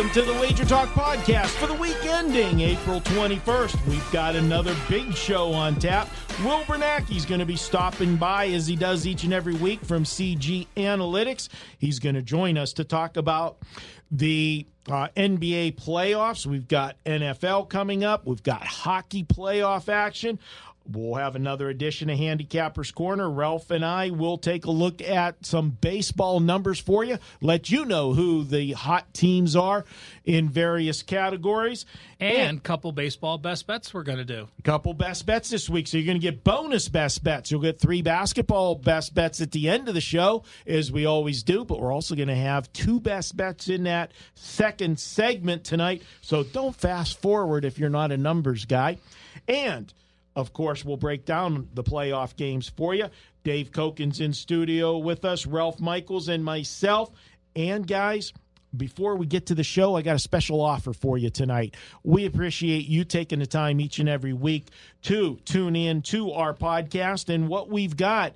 Welcome to the WagerTalk Podcast for the week ending April 21st. We've got another big show on tap. Will Bernanke is going to be stopping by as he does each and every week from CG Analytics. He's going to join us to talk about the NBA playoffs. We've got NFL coming up. We've got hockey playoff action. We'll have another edition of Handicappers Corner. Ralph and I will take a look at some baseball numbers for you, let you know who the hot teams are in various categories. And a couple baseball best bets we're going to do. A couple best bets this week. So you're going to get bonus best bets. You'll get 3 basketball best bets at the end of the show, as we always do. But we're also going to have 2 best bets in that second segment tonight. So don't fast forward if you're not a numbers guy. And of course, we'll break down the playoff games for you. Dave Cokin's in studio with us, Ralph Michaels and myself. And, guys, before we get to the show, I got a special offer for you tonight. We appreciate you taking the time each and every week to tune in to our podcast. And what we've got,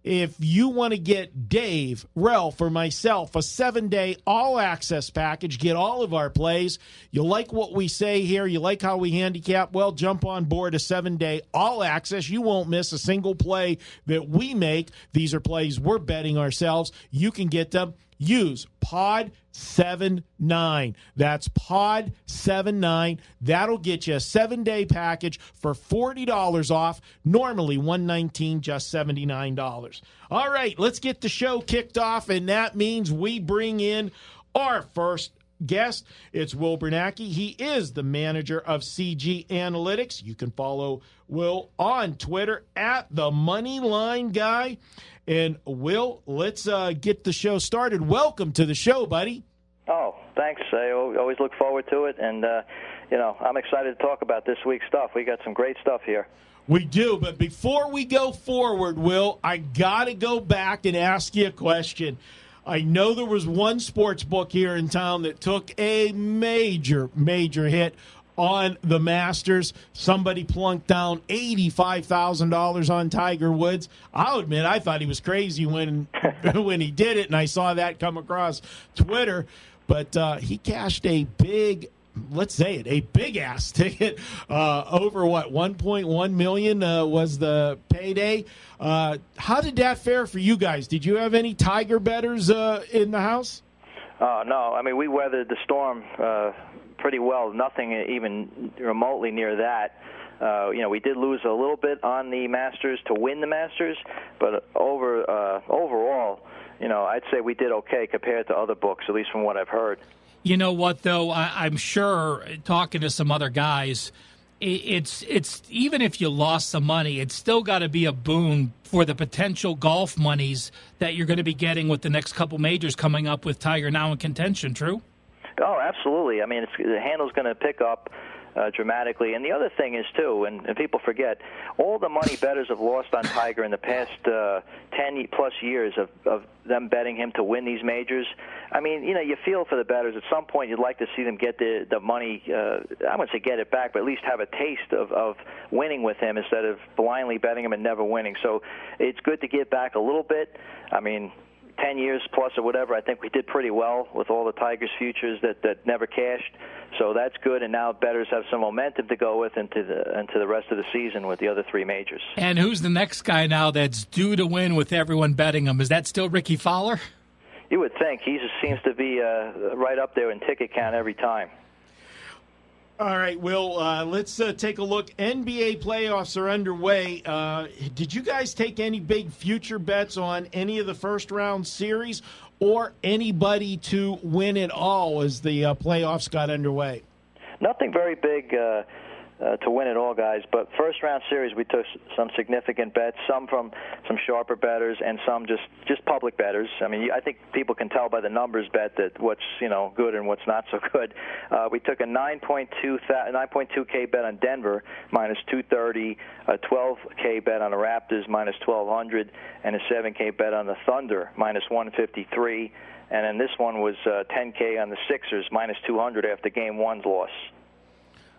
if you want to get Dave, Ralph, or myself a 7-day all-access package, get all of our plays, you like what we say here, you like how we handicap, well, jump on board a 7-day all-access. You won't miss a single play that we make. These are plays we're betting ourselves. You can get them. Use POD79. That's POD79. That'll get you a 7-day package for $40 off. Normally $119, just $79. All right, let's get the show kicked off, and that means we bring in our first guest. It's Will Bernanke. He is the manager of CG Analytics. You can follow Will on Twitter at the Moneyline Guy. And, Will, let's get the show started. Welcome to the show, buddy. Oh, thanks. I always look forward to it. And, I'm excited to talk about this week's stuff. We got some great stuff here. We do. But before we go forward, Will, I got to go back and ask you a question. I know there was one sports book here in town that took a major, major hit on the Masters. Somebody plunked down $85,000 on Tiger Woods. I'll admit I thought he was crazy when he did it, and I saw that come across Twitter. But he cashed a big, let's say it, a big-ass ticket over, $1.1 million was the payday. How did that fare for you guys? Did you have any Tiger bettors in the house? No. I mean, we weathered the storm pretty well. Nothing even remotely near that. We did lose a little bit on the Masters to win the Masters, but overall, I'd say we did okay compared to other books, at least from what I've heard. You know what, though? I'm sure, talking to some other guys, it's even if you lost some money, it's still got to be a boon for the potential golf monies that you're going to be getting with the next couple majors coming up with Tiger now in contention, true? Oh, absolutely. I mean, the handle's going to pick up dramatically. And the other thing is, too, and people forget, all the money bettors have lost on Tiger in the past 10-plus years of them betting him to win these majors. I mean, you feel for the bettors. At some point, you'd like to see them get the money, I wouldn't say get it back, but at least have a taste of winning with him instead of blindly betting him and never winning. So it's good to get back a little bit. I mean, 10 years plus or whatever, I think we did pretty well with all the Tigers futures that never cashed. So that's good, and now bettors have some momentum to go with into the rest of the season with the other 3 majors. And who's the next guy now that's due to win with everyone betting him? Is that still Ricky Fowler? You would think. He just seems to be right up there in ticket count every time. All right, Will, let's take a look. NBA playoffs are underway. Did you guys take any big future bets on any of the first-round series or anybody to win it all as the playoffs got underway? Nothing very big to win it all, guys. But first-round series, we took some significant bets, some from some sharper bettors and some just public bettors. I mean, I think people can tell by the numbers bet that what's good and what's not so good. We took a 9.2K bet on Denver, minus 230, a 12K bet on the Raptors, minus 1,200, and a 7K bet on the Thunder, minus 153. And then this one was 10K on the Sixers, minus 200 after Game 1's loss.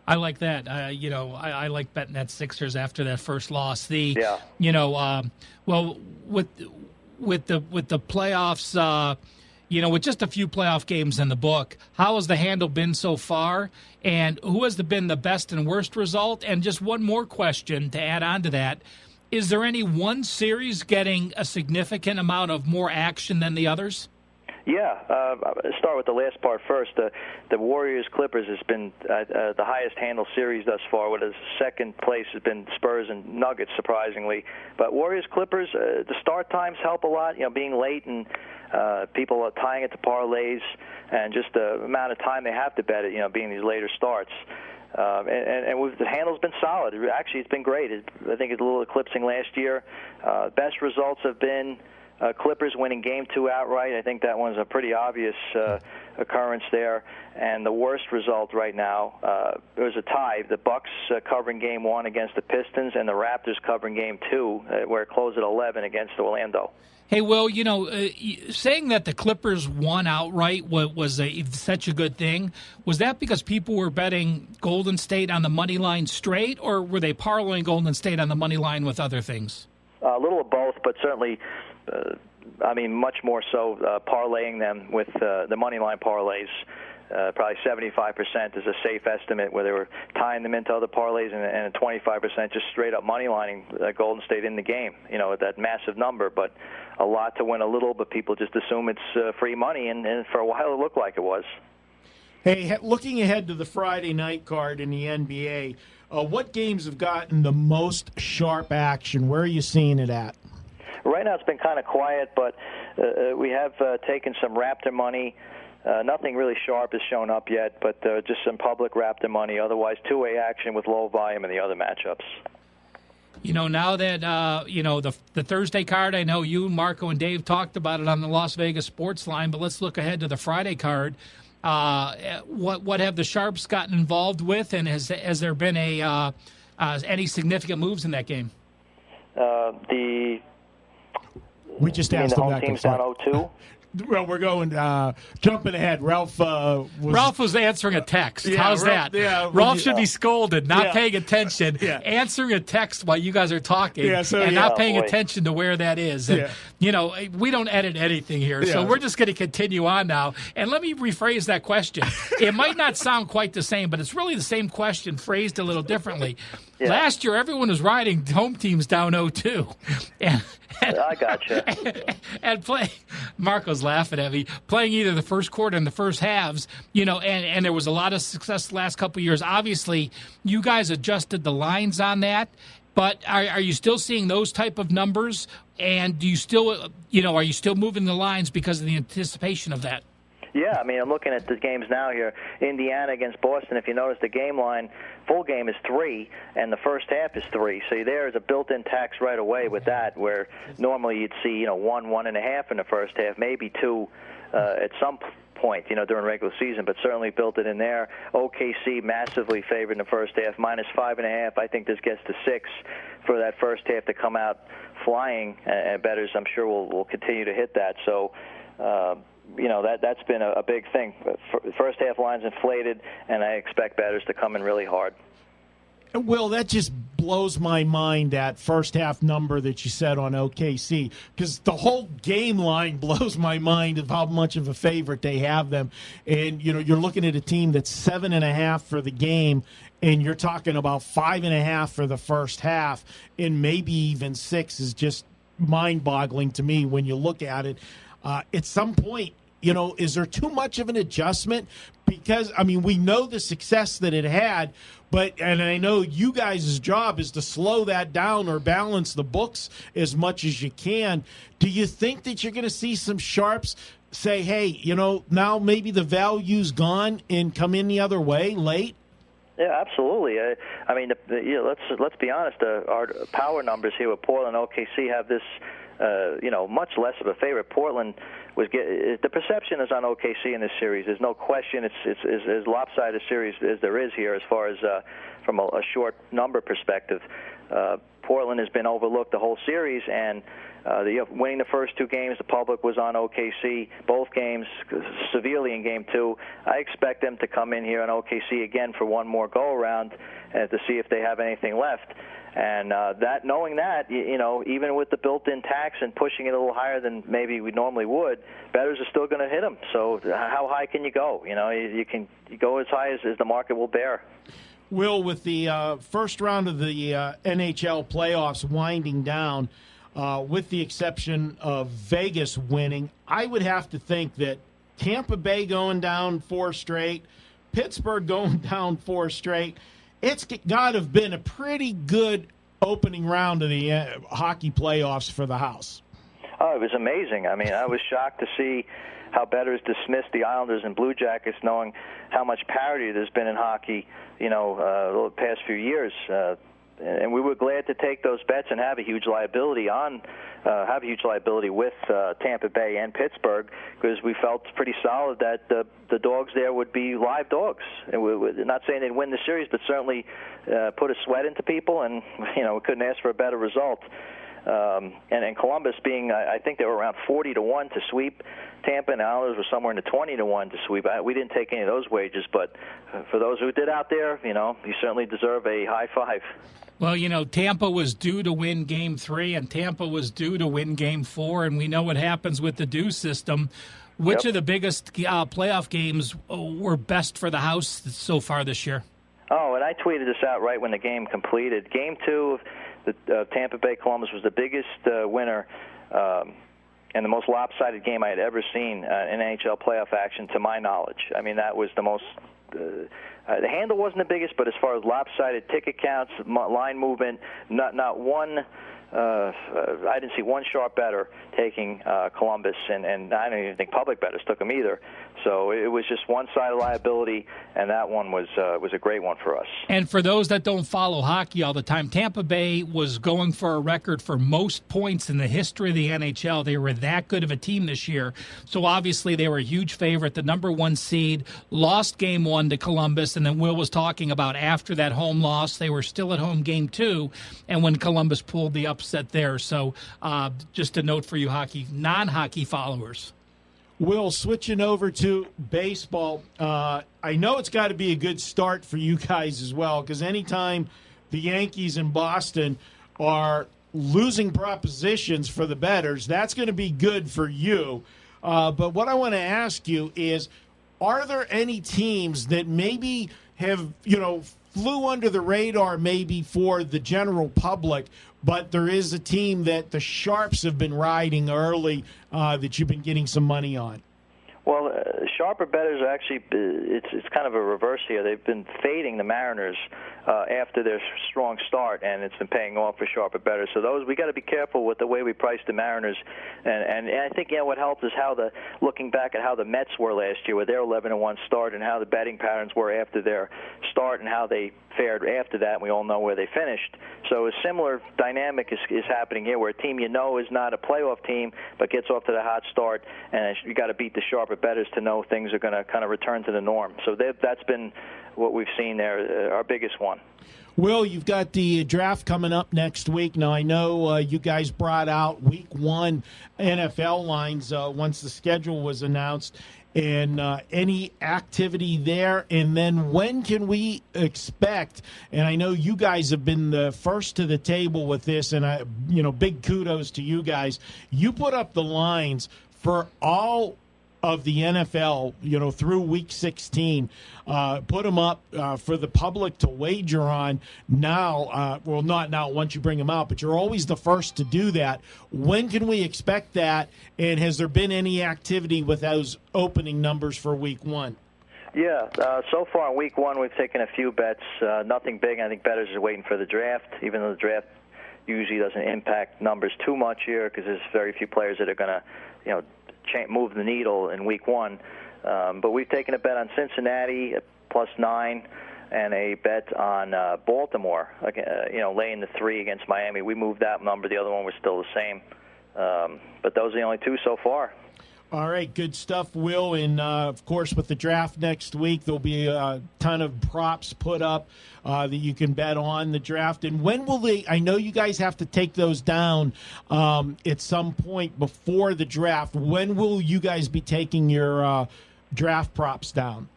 I like that. I like betting that Sixers after that first loss. Well, with the playoffs, with just a few playoff games in the book, how has the handle been so far, and who has been the best and worst result? And just one more question to add on to that. Is there any one series getting a significant amount of more action than the others? Yeah, I'll start with the last part first. The Warriors-Clippers has been the highest handle series thus far, with second place has been Spurs and Nuggets, surprisingly. But Warriors-Clippers, the start times help a lot, being late and people are tying it to parlays, and just the amount of time they have to bet it, being these later starts. The handle's been solid. Actually, it's been great. I think it's a little eclipsing last year. Best results have been Clippers winning Game 2 outright. I think that one's a pretty obvious occurrence there. And the worst result right now, it was a tie. The Bucks covering Game 1 against the Pistons, and the Raptors covering Game 2, where it closed at 11 against Orlando. Hey, Will, saying that the Clippers won outright was such a good thing. Was that because people were betting Golden State on the money line straight, or were they parlaying Golden State on the money line with other things? A little of both, but certainly, much more so parlaying them with the money line parlays. Probably 75% is a safe estimate, where they were tying them into other parlays, and 25% just straight up money lining Golden State in the game. That massive number, but a lot to win a little. But people just assume it's free money, and for a while it looked like it was. Hey, looking ahead to the Friday night card in the NBA, what games have gotten the most sharp action? Where are you seeing it at? Right now it's been kind of quiet, but we have taken some Raptor money. Nothing really sharp has shown up yet, but just some public Raptor money. Otherwise, two-way action with low volume in the other matchups. Now that, the Thursday card, I know you, Marco, and Dave talked about it on the Las Vegas Sports Line, but let's look ahead to the Friday card. What have the Sharps gotten involved with, and has there been any significant moves in that game? We just asked the him home that. Team's down 0-2? Well, we're going jumping ahead. Ralph was answering a text. Yeah, How's that? Yeah, Ralph should be scolded, not paying attention, answering a text while you guys are talking, not paying attention to where that is. And, we don't edit anything here, so we're just going to continue on now. And let me rephrase that question. It might not sound quite the same, but it's really the same question phrased a little differently. Yeah. Last year, everyone was riding home teams down 0-2. And I gotcha. And Marco's laughing at me, playing either the first quarter and the first halves, and there was a lot of success the last couple of years. Obviously, you guys adjusted the lines on that, but are you still seeing those type of numbers? And do you still, are you still moving the lines because of the anticipation of that? Yeah, I'm looking at the games now here. Indiana against Boston, if you notice the game line, full game is 3, and the first half is 3. So there's a built-in tax right away with that, where normally you'd see, 1.5 in the first half, maybe 2 at some point, during regular season, but certainly built it in there. OKC massively favored in the first half, -5.5. I think this gets to 6 for that first half to come out flying, and bettors, I'm sure, will continue to hit that. So, that's been a big thing. First half line's inflated, and I expect batters to come in really hard. Will, that just blows my mind, that first half number that you said on OKC, because the whole game line blows my mind of how much of a favorite they have them. And, you're looking at a team that's 7.5 for the game, and you're talking about 5.5 for the first half, and maybe even 6 is just mind-boggling to me when you look at it. At some point, is there too much of an adjustment? Because, we know the success that it had, and I know you guys' job is to slow that down or balance the books as much as you can. Do you think that you're going to see some sharps say, hey, now maybe the value's gone and come in the other way late? Yeah, absolutely. Let's be honest. Our power numbers here with Portland and OKC have this, much less of a favorite. Portland the perception is on OKC in this series. There's no question. It's as lopsided a series as there is here, as far as from a short number perspective. Portland has been overlooked the whole series, and winning the first 2 games, the public was on OKC, both games severely in Game 2. I expect them to come in here on OKC again for one more go-around to see if they have anything left. And knowing that, even with the built-in tax and pushing it a little higher than maybe we normally would, bettors are still going to hit them. So how high can you go? You go as high as the market will bear. Will, with the first round of the NHL playoffs winding down, with the exception of Vegas winning, I would have to think that Tampa Bay going down 4 straight, Pittsburgh going down 4 straight, it's got to have been a pretty good opening round of the hockey playoffs for the house. Oh, it was amazing. I mean, I was shocked to see how bettors dismissed the Islanders and Blue Jackets, knowing how much parity there's been in hockey, the past few years. And we were glad to take those bets and have a huge liability with Tampa Bay and Pittsburgh, because we felt pretty solid that the dogs there would be live dogs. And we're not saying they'd win the series, but certainly put a sweat into people, and we couldn't ask for a better result. And Columbus being, I think they were around 40-1 to sweep Tampa, and the Islanders were somewhere in the 20-1 to sweep. We didn't take any of those wagers, but for those who did out there, you certainly deserve a high five. Well, Tampa was due to win Game 3, and Tampa was due to win Game 4, and we know what happens with the due system. Which of the biggest playoff games were best for the house so far this year? Oh, and I tweeted this out right when the game completed. Game 2 of the Tampa Bay Columbus was the biggest winner and the most lopsided game I had ever seen in NHL playoff action, to my knowledge. I mean, that was the most... the handle wasn't the biggest, but as far as lopsided ticket counts, line movement, not one. I didn't see one sharp bettor taking Columbus, and I don't even think public bettors took them either. So it was just one side of liability, and that one was a great one for us. And for those that don't follow hockey all the time, Tampa Bay was going for a record for most points in the history of the NHL. They were that good of a team this year. So obviously they were a huge favorite, the number 1 seed, lost Game 1 to Columbus, and then Will was talking about after that home loss, they were still at home Game 2, and when Columbus pulled the upset there. So just a note for you non-hockey followers. Will, switching over to baseball, I know it's got to be a good start for you guys as well, because anytime the Yankees in Boston are losing propositions for the bettors, that's going to be good for you. But what I want to ask you is, are there any teams that maybe have, flew under the radar maybe for the general public, but there is a team that the Sharps have been riding early that you've been getting some money on? Well, sharper bettors are actually, it's kind of a reverse here. They've been fading the Mariners after their strong start, and it's been paying off for sharper bettors. So those, we got to be careful with the way we price the Mariners. And I think what helps is looking back at how the Mets were last year with their 11-1 start, and how the betting patterns were after their start and how they fared after that. And we all know where they finished. So a similar dynamic is happening here, where a team is not a playoff team but gets off to the hot start, and you got to beat the sharper bettors to know things are going to kind of return to the norm. So that's been what we've seen there, our biggest one. Will, you've got the draft coming up next week. Now, I know you guys brought out Week 1 NFL lines once the schedule was announced. And any activity there? And then when can we expect, and I know you guys have been the first to the table with this, and big kudos to you guys. You put up the lines for all of the NFL, through Week 16, put them up for the public to wager on now. Well, not now once you bring them out, but you're always the first to do that. When can we expect that, and has there been any activity with those opening numbers for Week 1? Yeah, so far in Week 1 we've taken a few bets, nothing big. I think bettors are waiting for the draft, even though the draft usually doesn't impact numbers too much here, because there's very few players that are going to, move the needle in Week 1. But we've taken a bet on Cincinnati at +9 and a bet on Baltimore, laying the 3 against Miami. We moved that number. The other one was still the same. But those are the only 2 so far. All right, good stuff, Will. And, of course, with the draft next week, there'll be a ton of props put up that you can bet on the draft. And when will I know you guys have to take those down at some point before the draft. When will you guys be taking your draft props down?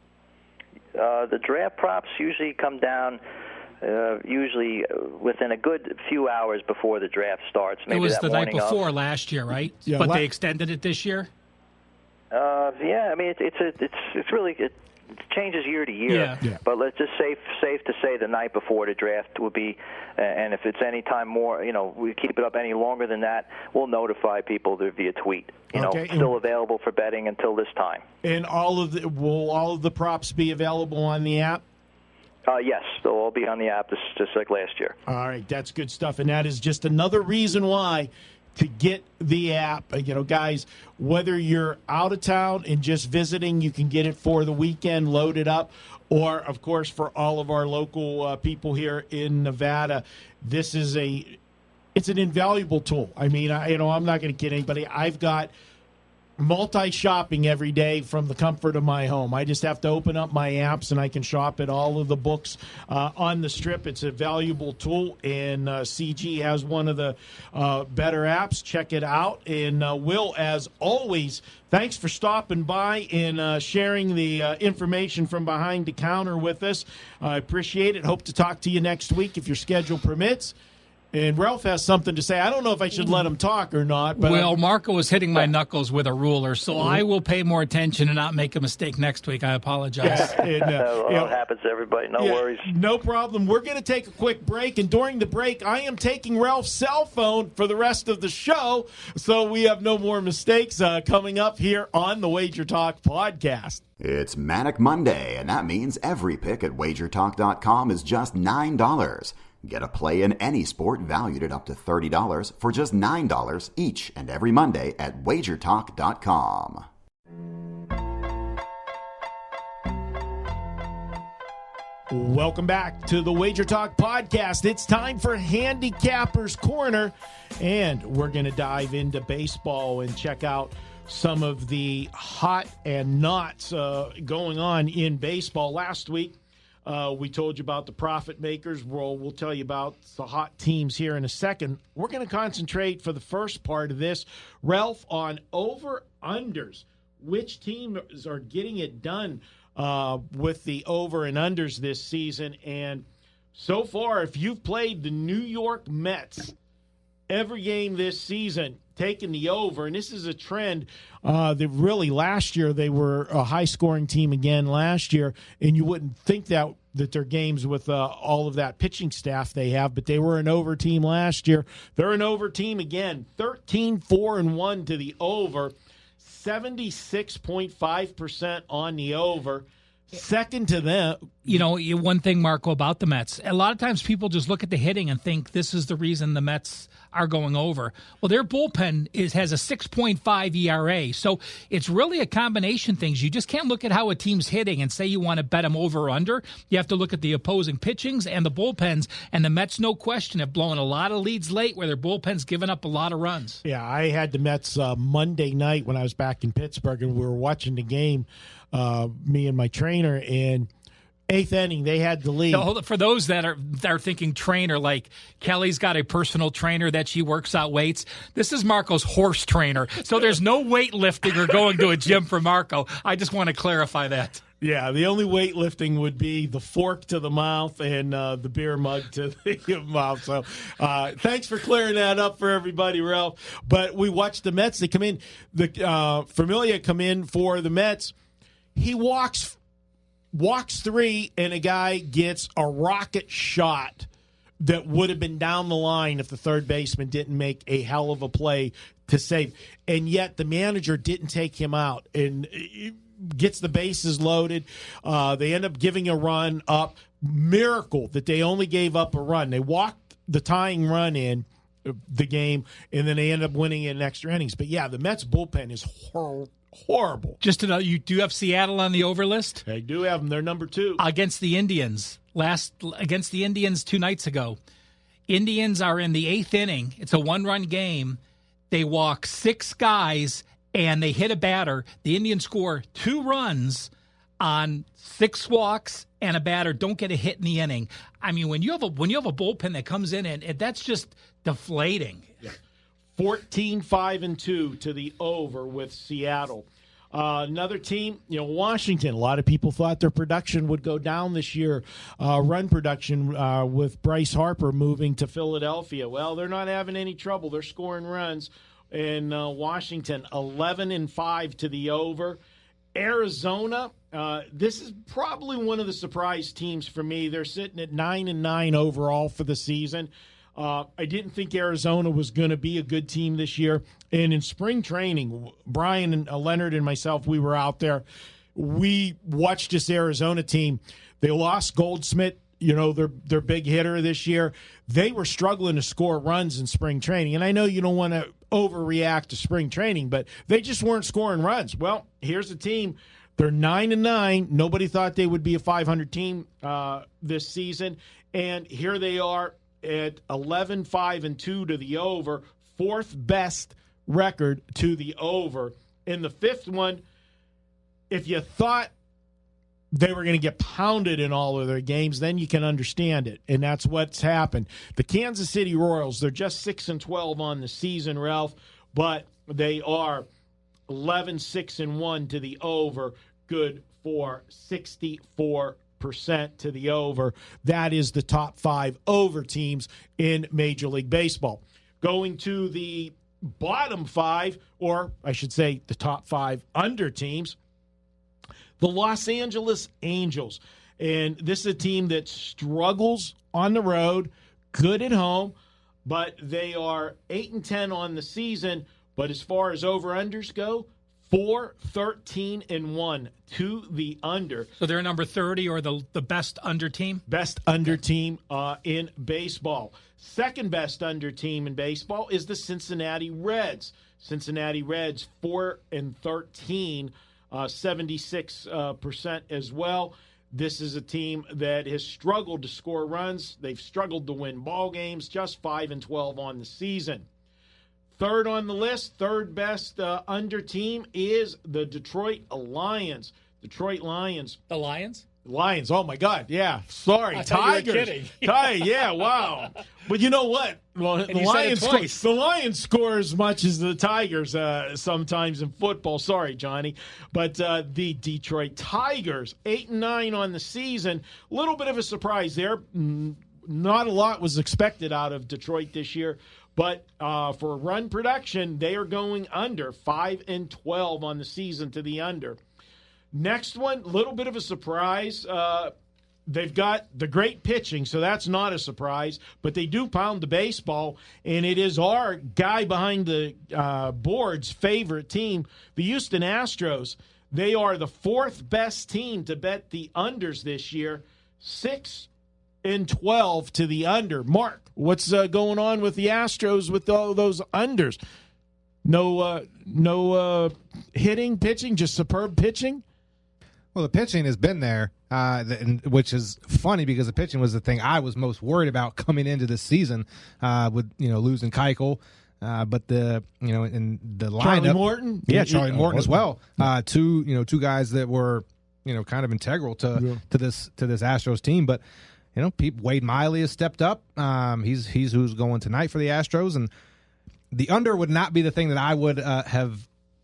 The draft props usually come down usually within a good few hours before the draft starts. Maybe it was that the night before of. Last year, right? Yeah, but they extended it this year. Yeah, I mean it's really it changes year to year. Yeah. But let's just safe to say the night before the draft would be, and if it's any time more, we keep it up any longer than that, we'll notify people via tweet. Still available for betting until this time. And will all of the props be available on the app? Yes, they'll all be on the app just like last year. All right, that's good stuff, and that is just another reason why to get the app. Guys, whether you're out of town and just visiting, you can get it for the weekend, load it up, or, of course, for all of our local people here in Nevada, this is it's an invaluable tool. I mean, I'm not going to kid anybody. I've got multi-shopping every day from the comfort of my home. I just have to open up my apps and I can shop at all of the books on the Strip. It's a valuable tool, and CG has one of the better apps. Check it out. And Will, as always, thanks for stopping by and sharing the information from behind the counter with us. I appreciate it. Hope to talk to you next week if your schedule permits. And Ralph has something to say. I don't know if I should let him talk or not. But well, Marco was hitting my knuckles with a ruler, so I will pay more attention and not make a mistake next week. I apologize. Yeah, and, it happens to everybody. No worries. No problem. We're going to take a quick break, and during the break, I am taking Ralph's cell phone for the rest of the show, so we have no more mistakes coming up here on the WagerTalk Podcast. It's Manic Monday, and that means every pick at WagerTalk.com is just $9. Get a play in any sport valued at up to $30 for just $9 each and every Monday at WagerTalk.com. Welcome back to the WagerTalk Podcast. It's time for Handicappers Corner, and we're going to dive into baseball and check out some of the hot and nots going on in baseball. Last week, we told you about the profit makers. We'll tell you about the hot teams here in a second. We're going to concentrate for the first part of this, Ralph, on over-unders. Which teams are getting it done with the over and unders this season? And so far, if you've played the New York Mets every game this season, taking the over, and this is a trend that really last year they were a high-scoring team again last year, and you wouldn't think that their games with all of that pitching staff they have, but they were an over team last year. They're an over team again, 13-4-1 to the over, 76.5% on the over. Second to them. One thing, Marco, about the Mets, a lot of times people just look at the hitting and think this is the reason the Mets are going over. Well, their bullpen has a 6.5 ERA, so it's really a combination of things. You just can't look at how a team's hitting and say you want to bet them over or under. You have to look at the opposing pitchings and the bullpens, and the Mets, no question, have blown a lot of leads late where their bullpen's given up a lot of runs. Yeah, I had the Mets Monday night when I was back in Pittsburgh, and we were watching the game, me and my trainer, and eighth inning, they had the lead. Now, for those that are thinking trainer, like Kelly's got a personal trainer that she works out weights. This is Marco's horse trainer. So there's no weightlifting or going to a gym for Marco. I just want to clarify that. Yeah, the only weightlifting would be the fork to the mouth and the beer mug to the mouth. So thanks for clearing that up for everybody, Ralph. But we watched the Mets. They come in. Familia come in for the Mets. He walks three, and a guy gets a rocket shot that would have been down the line if the third baseman didn't make a hell of a play to save. And yet the manager didn't take him out and gets the bases loaded. They end up giving a run up. Miracle that they only gave up a run. They walked the tying run in the game, and then they end up winning in extra innings. But, yeah, the Mets bullpen is horrible. Just to know, you do have Seattle on the over list? I do have them. They're number 2. Against the Indians. Against the Indians 2 nights ago. Indians are in the 8th inning. It's a 1-run game. They walk 6 guys, and they hit a batter. The Indians score 2 runs on 6 walks, and a batter don't get a hit in the inning. I mean, when you have a bullpen that comes in, and that's just deflating. Yeah. 14-5-2 to the over with Seattle. Another team, Washington. A lot of people thought their production would go down this year, run production with Bryce Harper moving to Philadelphia. Well, they're not having any trouble. They're scoring runs in Washington, 11-5 to the over. Arizona, this is probably one of the surprise teams for me. They're sitting at 9-9 overall for the season. I didn't think Arizona was going to be a good team this year. And in spring training, Brian and Leonard and myself, we were out there. We watched this Arizona team. They lost Goldschmidt, their big hitter this year. They were struggling to score runs in spring training. And I know you don't want to overreact to spring training, but they just weren't scoring runs. Well, here's the team. They're 9-9. Nobody thought they would be a 500 team this season. And here they are at 11-5-2 to the over, fourth best record to the over. In the fifth one, if you thought they were going to get pounded in all of their games, then you can understand it, and that's what's happened. The Kansas City Royals, they're just 6-12 on the season, Ralph, but they are 11-6-1 to the over, good for 64% to the over. That is the top 5 over teams in Major League Baseball. Going to the bottom 5, or I should say the top 5 under teams, the Los Angeles Angels. And this is a team that struggles on the road, good at home, but they are 8-10 on the season. But as far as over-unders go, 4-13-1 to the under. So they're number 30 or the best under team? Best under team in baseball. Second best under team in baseball is the Cincinnati Reds. Cincinnati Reds 4-13, 76% as well. This is a team that has struggled to score runs. They've struggled to win ball games, just 5-12 on the season. Third on the list, third best under team is the Detroit Lions. Detroit Lions. The Lions? Lions. Oh, my God. Yeah. Sorry. I thought you were Tigers. Yeah, wow. But you know what? Well, the Lions score as much as the Tigers sometimes in football. Sorry, Johnny. But the Detroit Tigers, 8-9 on the season. A little bit of a surprise there. Not a lot was expected out of Detroit this year. But for run production, they are going under, 5-12 on the season to the under. Next one, a little bit of a surprise. They've got the great pitching, so that's not a surprise. But they do pound the baseball, and it is our guy behind the board's favorite team, the Houston Astros. They are the fourth best team to bet the unders this year, 6-12 to the under. Mark, what's going on with the Astros with all those unders? No hitting, pitching, just superb pitching? Well, the pitching has been there, which is funny because the pitching was the thing I was most worried about coming into the season with losing Keuchel. But in the lineup, Charlie Morton, Charlie Morton as well. Two guys that were kind of integral to this Astros team, but. Wade Miley has stepped up. He's who's going tonight for the Astros, and the under would not be the thing that I would have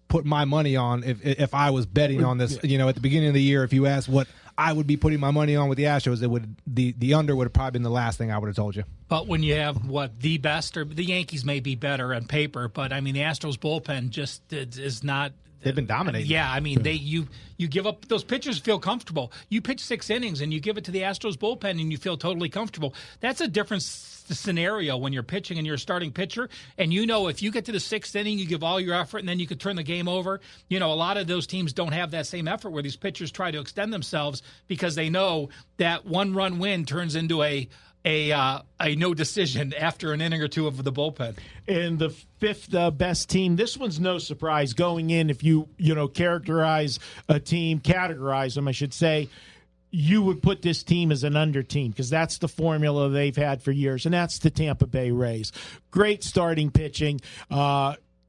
put my money on if I was betting on this. At the beginning of the year, if you asked what I would be putting my money on with the Astros, the under would have probably been the last thing I would have told you. But when you have the best, or the Yankees may be better on paper, but I mean the Astros bullpen just is not. They've been dominating. Yeah, I mean, you give up. Those pitchers feel comfortable. You pitch 6 innings and you give it to the Astros bullpen and you feel totally comfortable. That's a different scenario when you're pitching and you're a starting pitcher. And if you get to the 6th inning, you give all your effort and then you could turn the game over. A lot of those teams don't have that same effort where these pitchers try to extend themselves because they know that 1-run win turns into a no decision after an inning or two of the bullpen. And the fifth best team, this one's no surprise going in. If you categorize them, I should say, you would put this team as an under team because that's the formula they've had for years, and that's the Tampa Bay Rays. Great starting pitching.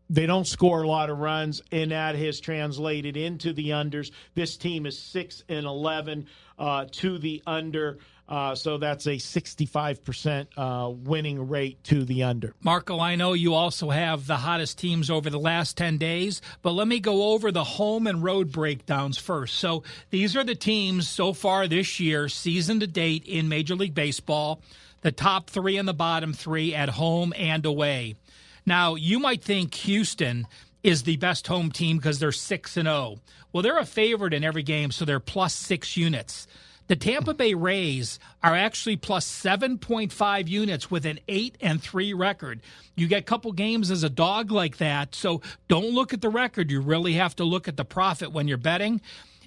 They don't score a lot of runs, and that has translated into the unders. This team is 6-11 to the under. So that's a 65% winning rate to the under. Marco, I know you also have the hottest teams over the last 10 days, but let me go over the home and road breakdowns first. So these are the teams so far this year, season to date in Major League Baseball, the top 3 and the bottom 3 at home and away. Now, you might think Houston is the best home team because they're 6-0. Well, they're a favorite in every game, so they're plus 6 units. The Tampa Bay Rays are actually plus 7.5 units with an 8-3 record. You get a couple games as a dog like that, so don't look at the record. You really have to look at the profit when you're betting.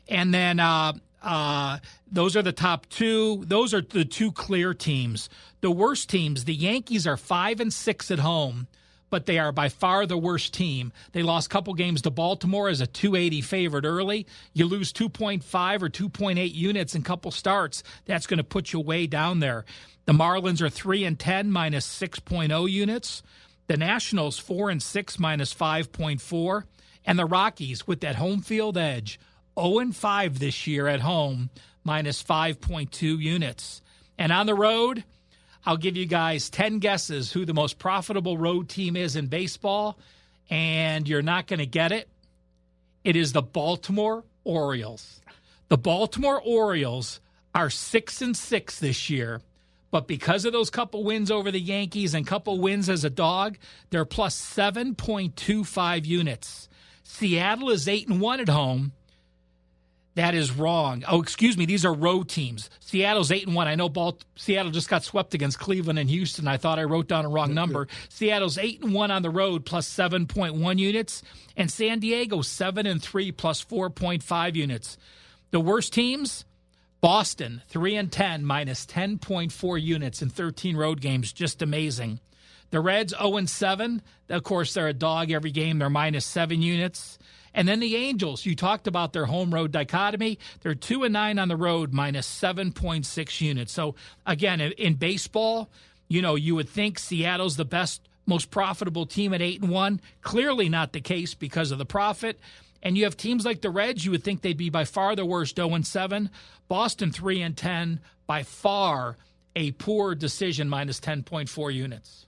And then those are the top 2. Those are the 2 clear teams. The worst teams, the Yankees are 5-6 at home, but they are by far the worst team. They lost a couple games to Baltimore as a 280 favorite early. You lose 2.5 or 2.8 units in a couple starts. That's going to put you way down there. The Marlins are 3-10 minus 6.0 units. The Nationals 4-6 minus 5.4. And the Rockies with that home field edge 0-5 this year at home minus 5.2 units. And on the road, I'll give you guys 10 guesses who the most profitable road team is in baseball, and you're not going to get it. It is the Baltimore Orioles. The Baltimore Orioles are 6-6 this year, but because of those couple wins over the Yankees and couple wins as a dog, they're plus 7.25 units. Seattle is 8-1 at home. That is wrong. Oh, excuse me. These are road teams. Seattle's 8-1. I know Seattle just got swept against Cleveland and Houston. I thought I wrote down a wrong number. Seattle's 8-1 on the road, plus 7.1 units, and San Diego 7-3 plus 4.5 units. The worst teams: Boston 3-10 minus 10.4 units in 13 road games. Just amazing. The Reds 0-7. Of course, they're a dog every game. They're minus 7 units. And then the Angels, you talked about their home-road dichotomy. They're 2-9 on the road, minus 7.6 units. So, again, in baseball, you would think Seattle's the best, most profitable team at 8-1. Clearly not the case because of the profit. And you have teams like the Reds, you would think they'd be by far the worst, 0-7. Boston 3-10, by far a poor decision, minus 10.4 units.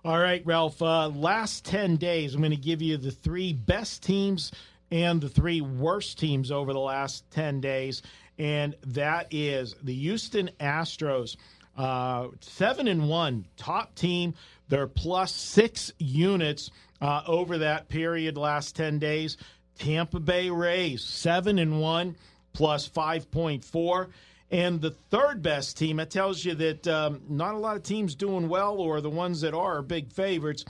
All right, Ralph, last 10 days, I'm going to give you the 3 best teams and the 3 worst teams over the last 10 days, and that is the Houston Astros, 7-1, top team. They're plus 6 units over that period, last 10 days. Tampa Bay Rays, 7-1, plus 5.4. And the third best team, it tells you that not a lot of teams doing well, or the ones that are big favorites.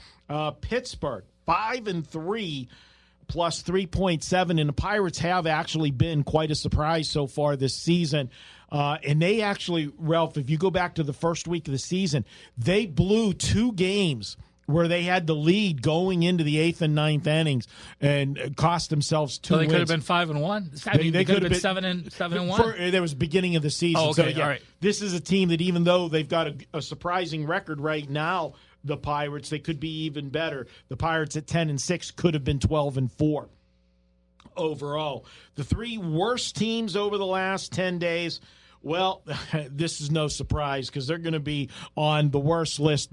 Pittsburgh, 5-3, plus 3.7. And the Pirates have actually been quite a surprise so far this season. And they actually, Ralph, if you go back to the first week of the season, they blew 2 games where they had the lead going into the 8th and 9th innings and cost themselves 2 wins. So they could have been 5-1. I mean, they could have been 7-1. There was the beginning of the season. Oh, okay, so, yeah, all right. This is a team that, even though they've got a surprising record right now, the Pirates, they could be even better. The Pirates at 10-6 could have been 12-4 overall. The 3 worst teams over the last 10 days, well, this is no surprise because they're going to be on the worst list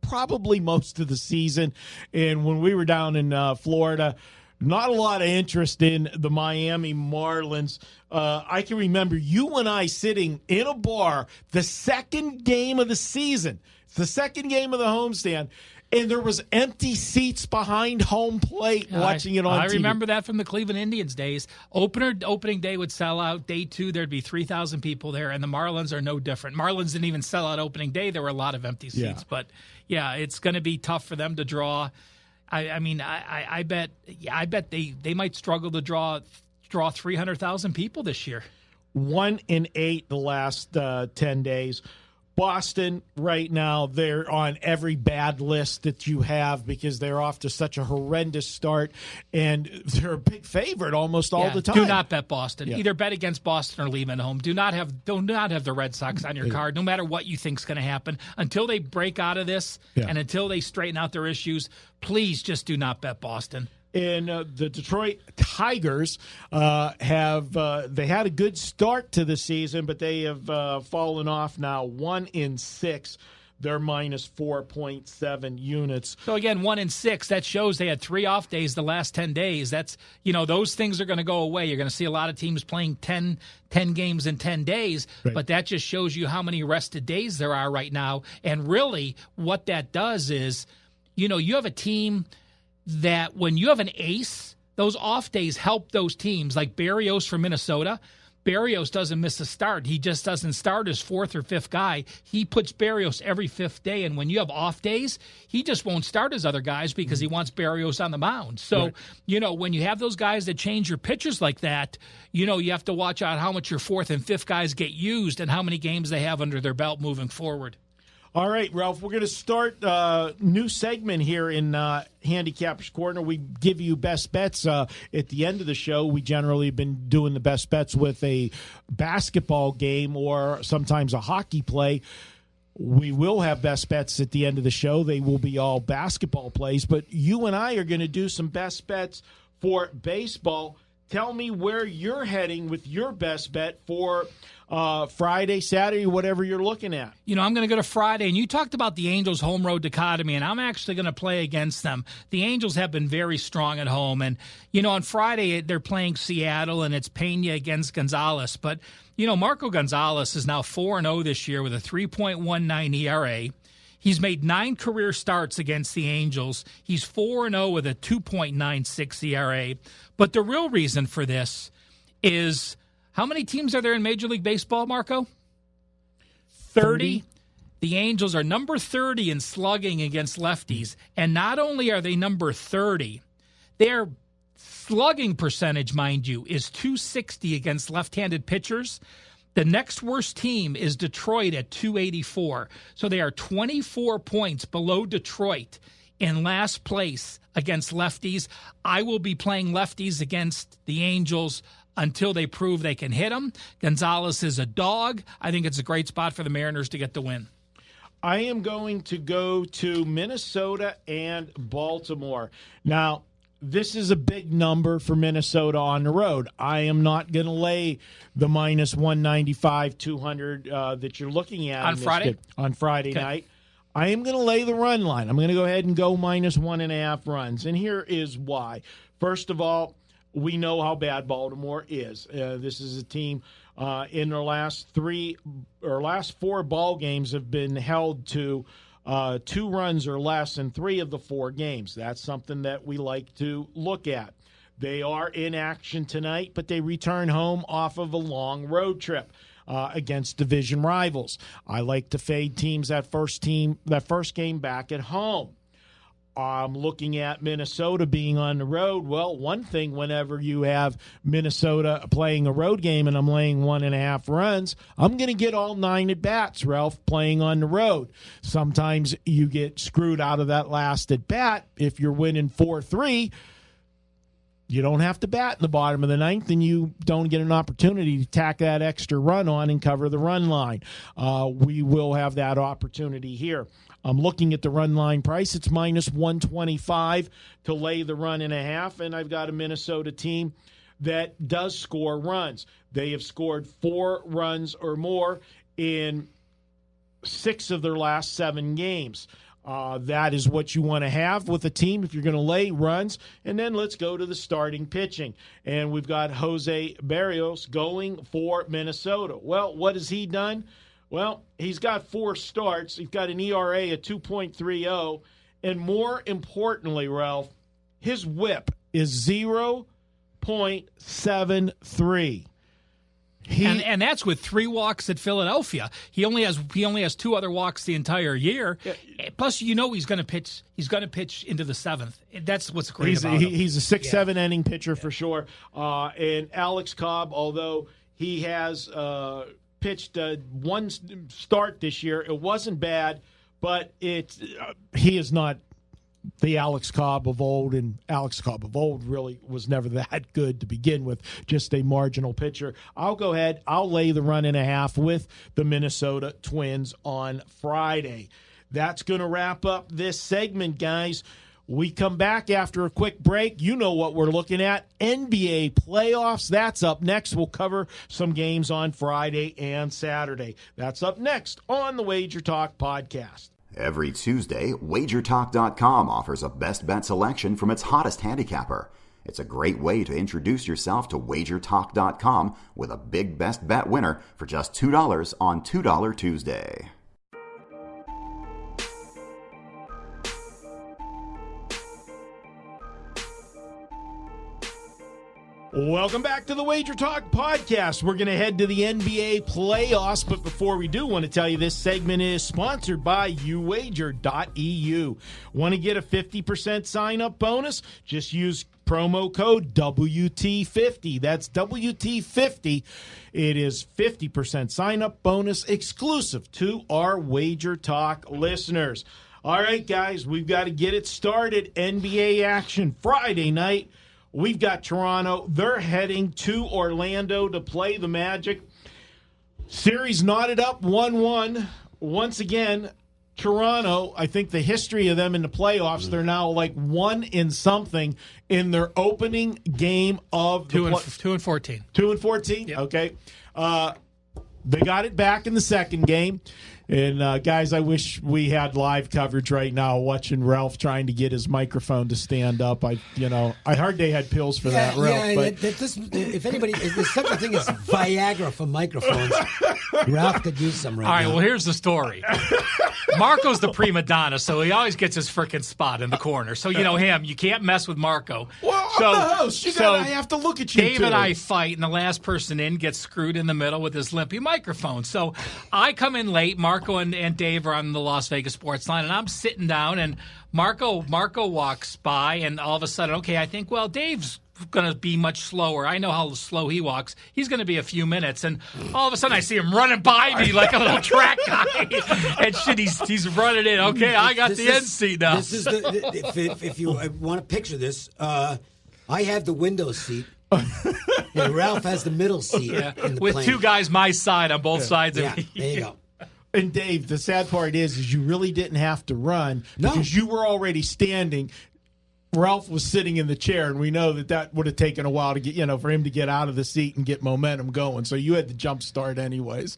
probably most of the season. And when we were down in Florida, not a lot of interest in the Miami Marlins. I can remember you and I sitting in a bar the second game of the season. It's the second game of the homestand, and there was empty seats behind home plate watching it on TV. I remember that from the Cleveland Indians days. Opening day would sell out. Day 2, there'd be 3,000 people there, and the Marlins are no different. Marlins didn't even sell out opening day. There were a lot of empty seats. Yeah. But, yeah, it's going to be tough for them to draw. I bet they might struggle to draw 300,000 people this year. 1-8 the last 10 days. Boston right now, they're on every bad list that you have because they're off to such a horrendous start, and they're a big favorite almost all the time. Do not bet Boston. Yeah. Either bet against Boston or leave at home. Do not have the Red Sox on your card, no matter what you think is going to happen. Until they break out of this and until they straighten out their issues, please just do not bet Boston. And the Detroit Tigers they had a good start to the season, but they have fallen off now 1-6. They're minus 4.7 units. So again, 1-6. That shows they had 3 off days the last 10 days. That's, those things are going to go away. You're going to see a lot of teams playing 10 games in 10 days, but that just shows you how many rested days there are right now. And really what that does is, you have a team that when you have an ace, those off days help those teams, like Berrios for Minnesota. Berrios doesn't miss a start. He just doesn't start as 4th or 5th guy. He puts Berrios every 5th day, and when you have off days, he just won't start as other guys because he wants Berrios on the mound. So, when you have those guys that change your pitchers like that, you have to watch out how much your 4th and 5th guys get used and how many games they have under their belt moving forward. All right, Ralph, we're going to start a new segment here in Handicappers Corner. We give you best bets at the end of the show. We generally have been doing the best bets with a basketball game or sometimes a hockey play. We will have best bets at the end of the show. They will be all basketball plays, but you and I are going to do some best bets for baseball. Tell me where you're heading with your best bet for Friday, Saturday, whatever you're looking at. I'm going to go to Friday, and you talked about the Angels' home road dichotomy, and I'm actually going to play against them. The Angels have been very strong at home, and, on Friday they're playing Seattle, and it's Pena against Gonzalez. But, Marco Gonzalez is now 4-0 this year with a 3.19 ERA. He's made 9 career starts against the Angels. He's 4-0 with a 2.96 ERA. But the real reason for this is, how many teams are there in Major League Baseball, Marco? 30. The Angels are number 30 in slugging against lefties. And not only are they number 30, their slugging percentage, mind you, is .260 against left-handed pitchers. The next worst team is Detroit at .284. So they are 24 points below Detroit in last place against lefties. I will be playing lefties against the Angels until they prove they can hit them. Gonzalez is a dog. I think it's a great spot for the Mariners to get the win. I am going to go to Minnesota and Baltimore. Now, this is a big number for Minnesota on the road. I am not going to lay the minus 195, 200 that you're looking at on Friday. On Friday night. I am going to lay the run line. I'm going to go ahead and go minus 1.5 runs. And here is why. First of all, we know how bad Baltimore is. This is a team in their last 4 ball games have been held to 2 runs or less in 3 of the 4 games. That's something that we like to look at. They are in action tonight, but they return home off of a long road trip against division rivals. I like to fade teams that first game back at home. I'm looking at Minnesota being on the road. Well, one thing, whenever you have Minnesota playing a road game and I'm laying 1.5 runs, I'm going to get all 9 at bats, Ralph, playing on the road. Sometimes you get screwed out of that last at bat. If you're winning 4-3, you don't have to bat in the bottom of the 9th, and you don't get an opportunity to tack that extra run on and cover the run line. We will have that opportunity here. I'm looking at the run line price. It's minus 125 to lay the 1.5, and I've got a Minnesota team that does score runs. They have scored 4 runs or more in 6 of their last 7 games. That is what you want to have with a team if you're going to lay runs. And then let's go to the starting pitching. And we've got Jose Berrios going for Minnesota. Well, what has he done? Well, he's got 4 starts. He's got an ERA of 2.30. And more importantly, Ralph, his whip is 0.73. And that's with 3 walks at Philadelphia. He only has 2 other walks the entire year. Yeah. Plus, he's going to pitch. He's going to pitch into the 7th. That's what's great about him. He's a 6-7 inning pitcher for sure. And Alex Cobb, although he has pitched one start this year. It wasn't bad, but he is not the Alex Cobb of old, and Alex Cobb of old really was never that good to begin with, just a marginal pitcher. I'll go ahead. I'll lay the 1.5 with the Minnesota Twins on Friday. That's going to wrap up this segment, guys. We come back after a quick break. You know what we're looking at. NBA playoffs. That's up next. We'll cover some games on Friday and Saturday. That's up next on the WagerTalk Podcast. Every Tuesday, WagerTalk.com offers a best bet selection from its hottest handicapper. It's a great way to introduce yourself to WagerTalk.com with a big best bet winner for just $2 on $2 Tuesday. Welcome back to the WagerTalk Podcast. We're going to head to the NBA playoffs, but before we do, I want to tell you this segment is sponsored by uwager.eu. Want to get a 50% sign-up bonus? Just use promo code WT50. That's WT50. It is 50% sign-up bonus exclusive to our WagerTalk listeners. All right, guys, we've got to get it started. NBA action Friday night. We've got Toronto. They're heading to Orlando to play the Magic. Series knotted up 1-1. Once again, Toronto, I think the history of them in the playoffs, they're now like 1-something in their opening game of the 2-14. 2-14? Yep. Okay. They got it back in the second game. And, guys, I wish we had live coverage right now watching Ralph trying to get his microphone to stand up. I heard they had pills for that, Ralph. Yeah, but if anybody, if there's such a thing as Viagra for microphones, Ralph could use some right now. All right, well, here's the story. Marco's the prima donna, so he always gets his frickin' spot in the corner. So, you know him. You can't mess with Marco. Well, so, I'm the host. I have to look at you, Dave too. and I fight, and the last person in gets screwed in the middle with his limpy microphone. So I come in late. Marco and Dave are on the Las Vegas Sports Line, and I'm sitting down, and Marco walks by, and all of a sudden, okay, I think, well, Dave's going to be much slower. I know how slow he walks. He's going to be a few minutes, and all of a sudden I see him running by me like a little track guy, and shit, he's running in. Okay, I got the end seat now. This is if you want to picture this, I have the window seat. And Ralph has the middle seat. In the with plane. two guys my side on both sides of me. There you go. And Dave, the sad part is you really didn't have to run because you were already standing. Ralph was sitting in the chair, and we know that would have taken a while to get, for him to get out of the seat and get momentum going. So you had to jump start anyways.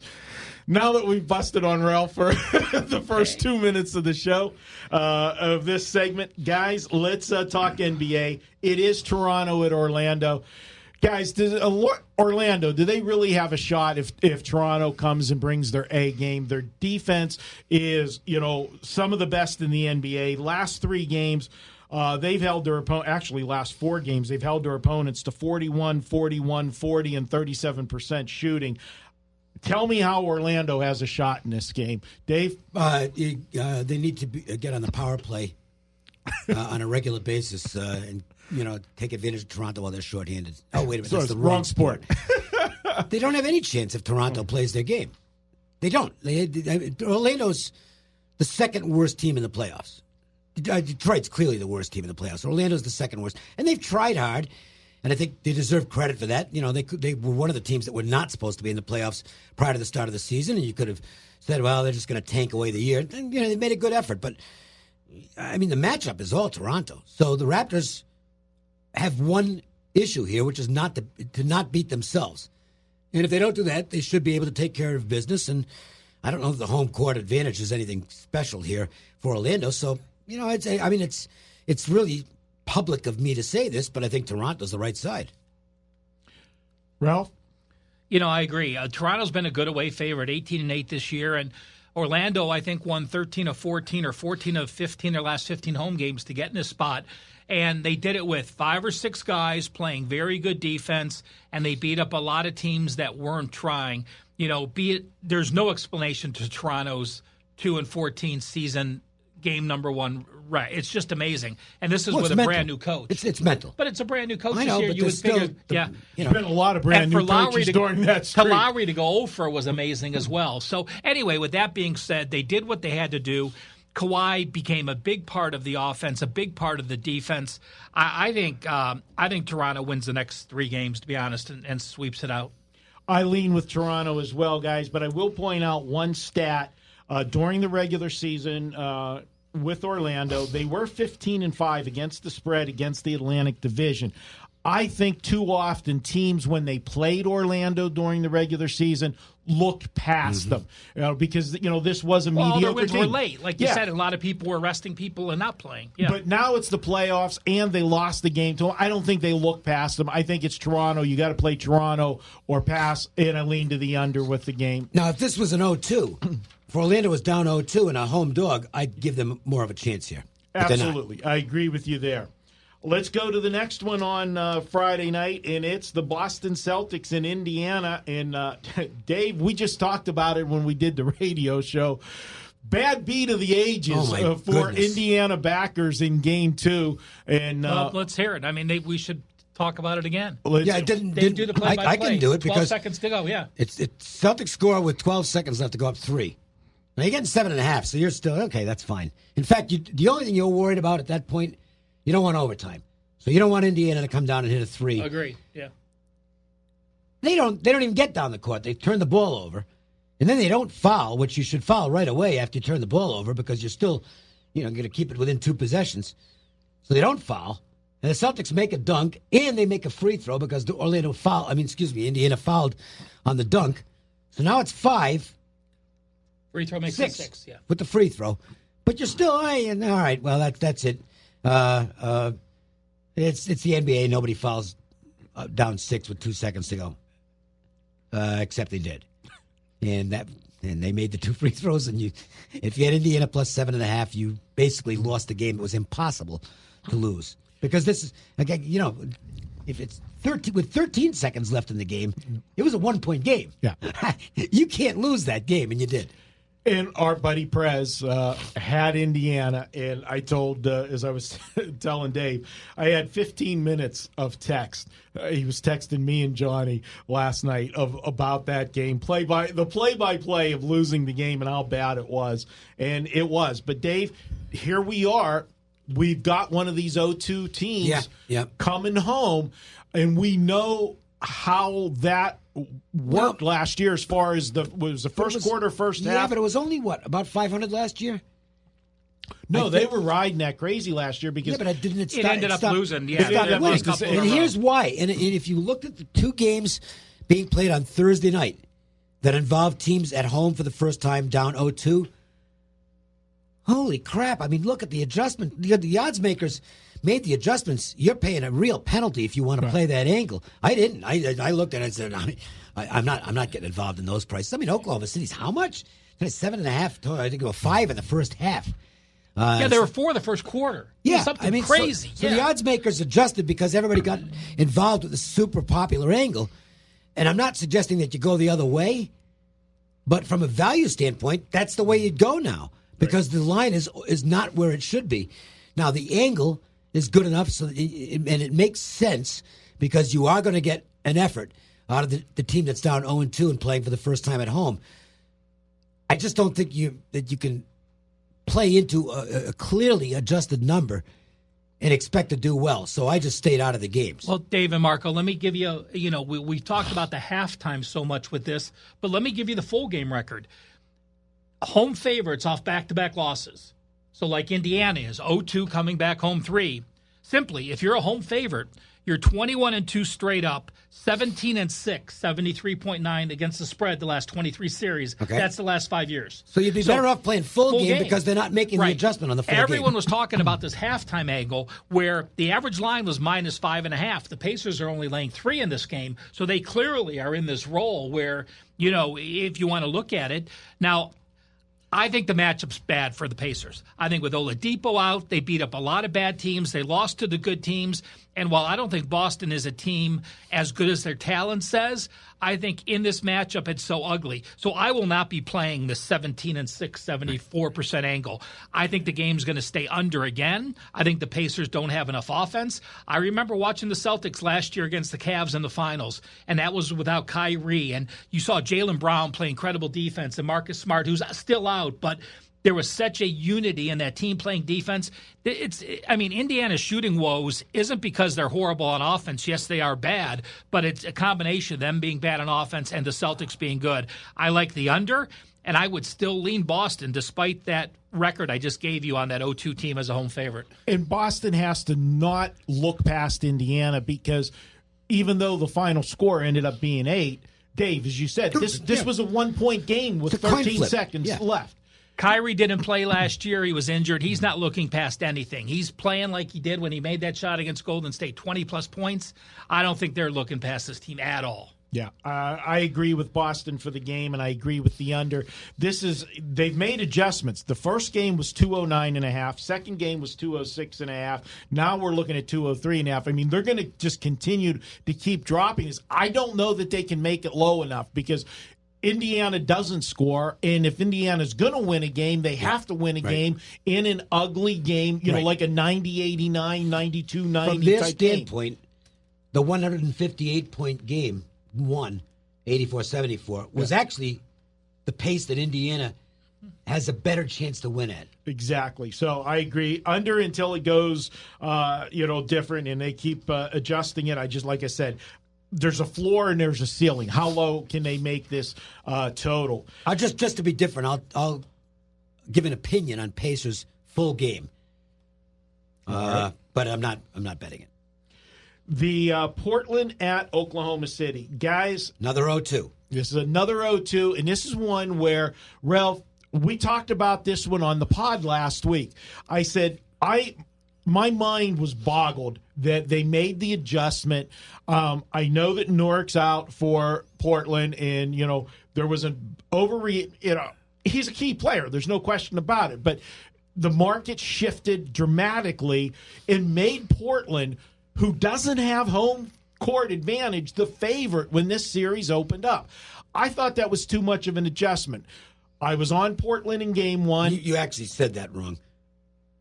Now that we've busted on Ralph for the first 2 minutes of the show, of this segment, guys, let's talk NBA. It is Toronto at Orlando. Guys, Orlando, do they really have a shot if Toronto comes and brings their A game? Their defense is, some of the best in the NBA. Last 3 games, they've held their opponent. Actually, last 4 games, they've held their opponents to 41, 41, 40, and 37% shooting. Tell me how Orlando has a shot in this game, Dave. They need to get on the power play on a regular basis and take advantage of Toronto while they're shorthanded. Oh, wait a minute. So that's it's the wrong sport. sport. They don't have any chance if Toronto plays their game. They don't. Orlando's the second worst team in the playoffs. Detroit's clearly the worst team in the playoffs. Orlando's the second worst. And they've tried hard, and I think they deserve credit for that. They were one of the teams that were not supposed to be in the playoffs prior to the start of the season, and you could have said, well, they're just going to tank away the year. And, they made a good effort. But, the matchup is all Toronto. So the Raptors have one issue here, which is not to not beat themselves. And if they don't do that, they should be able to take care of business. And I don't know if the home court advantage is anything special here for Orlando. So, I'd say, it's really public of me to say this, but I think Toronto's the right side. Ralph? I agree. Toronto's been a good away favorite, 18-8 this year, and Orlando, I think, won 13 of 14 or 14 of 15 their last 15 home games to get in this spot. And they did it with 5 or 6 guys playing very good defense, and they beat up a lot of teams that weren't trying. There's no explanation to Toronto's 2-14 season game number one. Right, it's just amazing, and this is with a mental. brand new coach. It's mental, but it's a brand new coach I know, this year. but You would figure, There's been a lot of brand new coaches during that streak. For Lowry to go over was amazing as well. So anyway, with that being said, they did what they had to do. Kawhi became a big part of the offense, a big part of the defense. I think Toronto wins the next 3 games, to be honest, and sweeps it out. I lean with Toronto as well, guys, but I will point out one stat. During the regular season with Orlando, they were 15-5 against the spread against the Atlantic Division. I think too often teams, when they played Orlando during the regular season, looked past them, because this was a mediocre their wins team. were late, like you said. A lot of people were resting people and not playing. Yeah. But now it's the playoffs, and they lost the game to them. I don't think they look past them. I think it's Toronto. You got to play Toronto or pass, and I lean to the under with the game. Now, if this was an 0-2, if Orlando was down 0-2 and a home dog, I'd give them more of a chance here. Absolutely, I agree with you there. Let's go to the next one on Friday night, and it's the Boston Celtics in Indiana. And Dave, we just talked about it when we did the radio show. Bad beat of the ages for Indiana backers in Game 2. And let's hear it. I mean, we should talk about it again. Yeah, didn't do the play-by-play. I can do it because 12 seconds to go. Yeah, it's Celtics score with 12 seconds left to go up 3. Now you're getting 7.5, so you're still okay. That's fine. In fact, the only thing you're worried about at that point, you don't want overtime. So you don't want Indiana to come down and hit a 3. Agreed. Yeah. They don't even get down the court. They turn the ball over, and then they don't foul, which you should foul right away after you turn the ball over because you're still, going to keep it within 2 possessions. So they don't foul, and the Celtics make a dunk and they make a free throw because Indiana fouled on the dunk. So now it's 5. Free throw makes it 6. Yeah. With the free throw, but you're still all right. Well, that's it. It's the NBA. Nobody fouls down 6 with 2 seconds to go, except they did, and they made the 2 free throws. And if you had Indiana plus 7.5, you basically lost the game. It was impossible to lose because this is again, if it's 13 seconds left in the game, it was a 1-point game. Yeah, you can't lose that game, and you did. And our buddy Prez had Indiana, and I told, as I was telling Dave, I had 15 minutes of text. He was texting me and Johnny last night about that game, the play-by-play of losing the game and how bad it was, and it was. But Dave, here we are. We've got one of these 0-2 teams coming home, and we know how that worked last year as far as the first quarter, first half. Yeah, but it was only, about 500 last year? No, they were riding that crazy last year because but it ended up losing. Yeah, it started winning. And here's why. And if you looked at the 2 games being played on Thursday night that involved teams at home for the first time down 0-2, holy crap. I mean, look at the adjustment. The odds makers made the adjustments. You're paying a real penalty if you want to play that angle. I didn't. I looked at it and said, I'm not getting involved in those prices. I mean, Oklahoma City's how much? 7.5. I think it was 5 in the first half. There were 4 the first quarter. Yeah, something crazy. So the odds makers adjusted because everybody got involved with the super popular angle. And I'm not suggesting that you go the other way, but from a value standpoint, that's the way you'd go now because the line is not where it should be. Now the angle is good enough, and it makes sense because you are going to get an effort out of the team that's down 0-2 and playing for the first time at home. I just don't think that you can play into a clearly adjusted number and expect to do well. So I just stayed out of the games. Well, Dave and Marco, let me give you, we talked about the halftime so much with this, but let me give you the full game record. Home favorites off back-to-back losses. So like Indiana is 0-2 coming back home 3. Simply, if you're a home favorite, you're 21-2 straight up, 17-6, 73.9 against the spread the last 23 series. Okay. That's the last 5 years. So you'd be better off playing full game because they're not making the adjustment on the full game. Everyone was talking about this halftime angle where the average line was minus 5.5. The Pacers are only laying 3 in this game, so they clearly are in this role where, if you want to look at it. Now, I think the matchup's bad for the Pacers. I think with Oladipo out, they beat up a lot of bad teams. They lost to the good teams. And while I don't think Boston is a team as good as their talent says, I think in this matchup it's so ugly. So I will not be playing the 17-6, 74% angle. I think the game's going to stay under again. I think the Pacers don't have enough offense. I remember watching the Celtics last year against the Cavs in the finals, and that was without Kyrie. And you saw Jaylen Brown play incredible defense and Marcus Smart, who's still out, but there was such a unity in that team playing defense. Indiana's shooting woes isn't because they're horrible on offense. Yes, they are bad, but it's a combination of them being bad on offense and the Celtics being good. I like the under, and I would still lean Boston despite that record I just gave you on that 0-2 team as a home favorite. And Boston has to not look past Indiana because even though the final score ended up being 8, Dave, as you said, this was a 1-point game with 13 seconds left. Kyrie didn't play last year. He was injured. He's not looking past anything. He's playing like he did when he made that shot against Golden State, 20-plus points. I don't think they're looking past this team at all. Yeah, I agree with Boston for the game, and I agree with the under. They've made adjustments. The first game was 209.5. Second game was 206.5. Now we're looking at 203.5. I mean, they're going to just continue to keep dropping this. I don't know that they can make it low enough because Indiana doesn't score, and if Indiana's going to win a game, they have to win a game in an ugly game, like a 90-89, 92-90 From their type standpoint, the 158-point game, 84-74, was actually the pace that Indiana has a better chance to win at. Exactly. So I agree. Under until it goes, different, and they keep adjusting it. Like I said, there's a floor and there's a ceiling. How low can they make this total? Just to be different, I'll give an opinion on Pacers full game, but I'm not betting it. The Portland at Oklahoma City, guys. Another 0-2. This is another 0-2, and this is one where Ralph. We talked about this one on the pod last week. I said my mind was boggled that they made the adjustment. I know that Nurk's out for Portland, and there was an he's a key player. There's no question about it. But the market shifted dramatically and made Portland, who doesn't have home court advantage, the favorite when this series opened up. I thought that was too much of an adjustment. I was on Portland in game one. You actually said that wrong.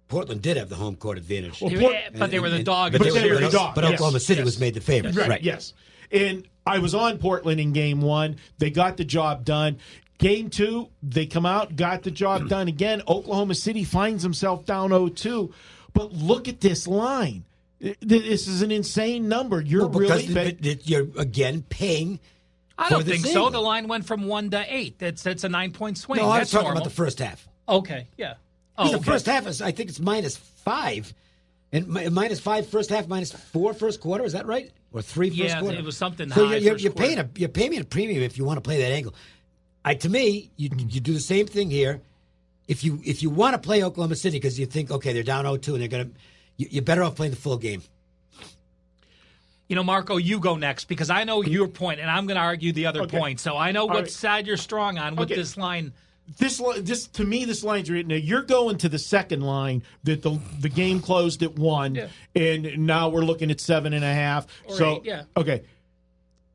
Portland did have the home court advantage. But they were the dog. But Oklahoma City was made the favorite. Right, yes. And I was on Portland in game one. They got the job done. Game two, they come out, got the job done again. Oklahoma City finds himself down 0-2. But look at this line. This is an insane number. You're again paying. I don't think so. The line went from 1 to 8. That's a 9-point swing. No, I was talking about the first half. Okay, yeah. The first half is, I think it's -5, and -5 first half, -4 first quarter. Is that right? Or 3 first quarter? Yeah, it was something so high. You're paying a premium if you want to play that angle. To me, you do the same thing here. If you want to play Oklahoma City because you think they're down 0-2 and they're gonna, you're better off playing the full game. Marco, you go next because I know your point, and I'm going to argue the other point. So I know what side you're strong on with this line. This to me, this line's written. Now you're going to the second line that the game closed at 1, and now we're looking at 7.5. So 8, okay,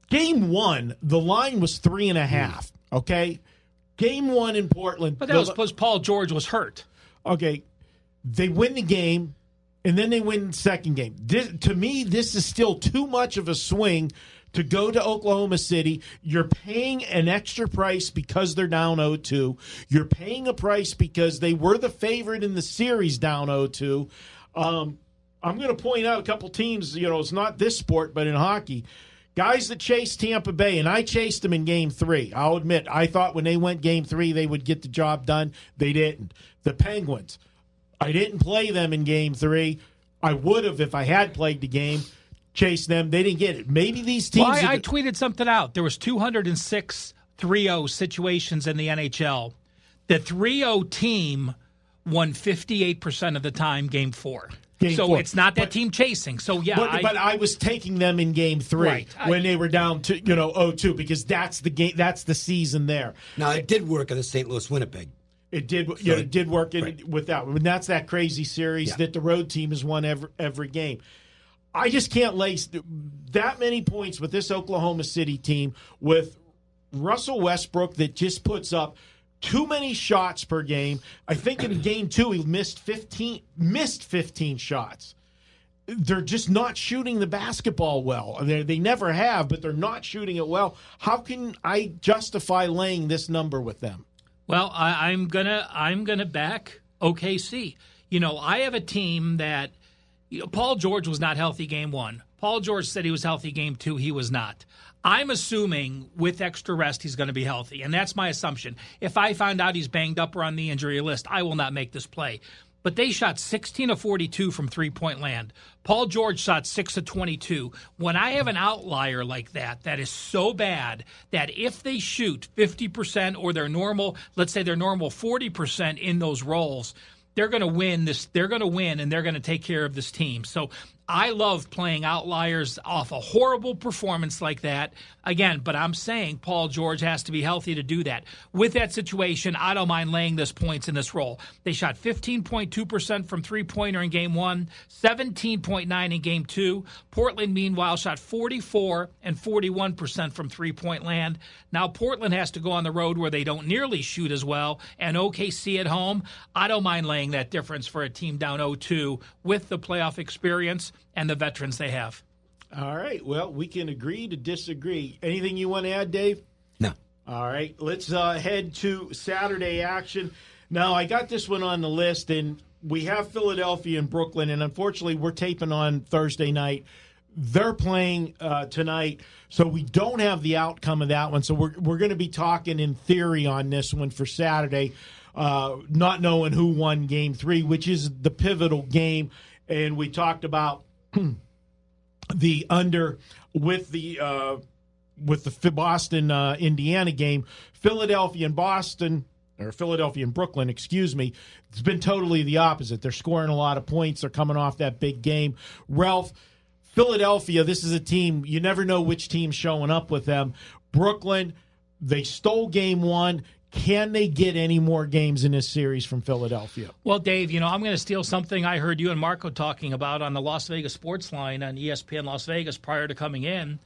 game 1, the line was 3.5. Okay, game 1 in Portland, but that was because Paul George was hurt. Okay, they win the game. And then they win the second game. To me, this is still too much of a swing to go to Oklahoma City. You're paying an extra price because they're down 0-2. You're paying a price because they were the favorite in the series down 0-2. I'm going to point out a couple teams. It's not this sport, but in hockey. Guys that chased Tampa Bay, and I chased them in Game 3. I'll admit, I thought when they went Game 3 they would get the job done. They didn't. The Penguins. I didn't play them in Game 3. I would have if I had played the game. Chased them. They didn't get it. Maybe these teams... Well, I tweeted something out. There was 206 3-0 situations in the NHL. The 3-0 team won 58% of the time Game 4. It's not that team chasing. So, But I was taking them in Game 3 when they were down to 0-2 because that's the game. That's the season there. Now, it did work in the St. Louis Winnipeg. It did. It did work with that. And that's that crazy series that the road team has won every game. I just can't lay that many points with this Oklahoma City team with Russell Westbrook that just puts up too many shots per game. I think in game 2 he missed 15 shots. They're just not shooting the basketball well. They never have, but they're not shooting it well. How can I justify laying this number with them? Well, I'm gonna back OKC. I have a team that Paul George was not healthy game 1. Paul George said he was healthy game 2. He was not. I'm assuming with extra rest he's going to be healthy, and that's my assumption. If I find out he's banged up or on the injury list, I will not make this play. But they shot 16 of 42 from three-point land. Paul George shot 6 of 22. When I have an outlier like that is so bad that if they shoot 50% or their normal, let's say their normal 40% in those roles, they're going to win this. They're going to win, and they're going to take care of this team. So I love playing outliers off a horrible performance like that. Again, but I'm saying Paul George has to be healthy to do that. With that situation, I don't mind laying this points in this role. They shot 15.2% from three-pointer in game 1, 17.9% in game 2. Portland, meanwhile, shot 44 and 41% from three-point land. Now Portland has to go on the road where they don't nearly shoot as well, and OKC at home. I don't mind laying that difference for a team down 0-2 with the playoff experience and the veterans they have. All right. Well, we can agree to disagree. Anything you want to add, Dave? No. All right. Let's head to Saturday action. Now, I got this one on the list, and we have Philadelphia and Brooklyn, and unfortunately we're taping on Thursday night. They're playing tonight, so we don't have the outcome of that one. So we're going to be talking in theory on this one for Saturday, not knowing who won Game 3, which is the pivotal game. And we talked about the under with the Boston Indiana game. Philadelphia and Brooklyn, excuse me. It's been totally the opposite. They're scoring a lot of points. They're coming off that big game. Ralph, Philadelphia, this is a team, you never know which team's showing up with them. Brooklyn, they stole game 1. Can they get any more games in this series from Philadelphia? Well, Dave, I'm going to steal something I heard you and Marco talking about on the Las Vegas Sports Line on ESPN Las Vegas prior to coming in,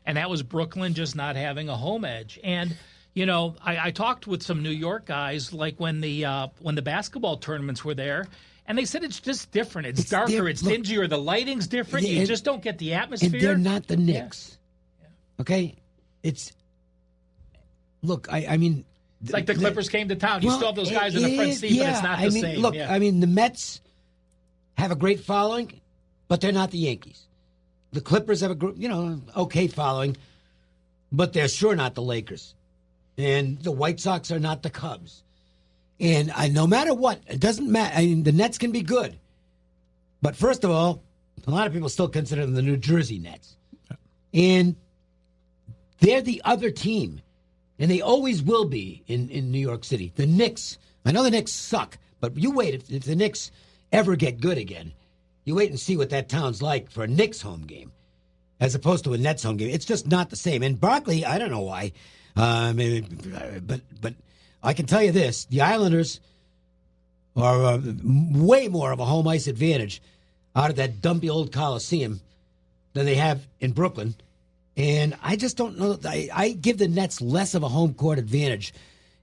and that was Brooklyn just not having a home edge. And, I talked with some New York guys, like when the basketball tournaments were there, and they said it's just different. It's darker, it's dingier, the lighting's different. You just don't get the atmosphere. And they're not the Knicks. Yeah. Okay? I mean... It's like the Clippers came to town. You still have those guys in the front seat, but it's not the same. Look, the Mets have a great following, but they're not the Yankees. The Clippers have a okay following, but they're sure not the Lakers. And the White Sox are not the Cubs. And no matter what, it doesn't matter. I mean, the Nets can be good. But first of all, a lot of people still consider them the New Jersey Nets. And they're the other team. And they always will be in New York City. The Knicks, I know the Knicks suck, but you wait. If the Knicks ever get good again, you wait and see what that town's like for a Knicks home game as opposed to a Nets home game. It's just not the same. And Barkley, I don't know why, but I can tell you this. The Islanders are way more of a home ice advantage out of that dumpy old Coliseum than they have in Brooklyn. And I just don't know. I give the Nets less of a home court advantage.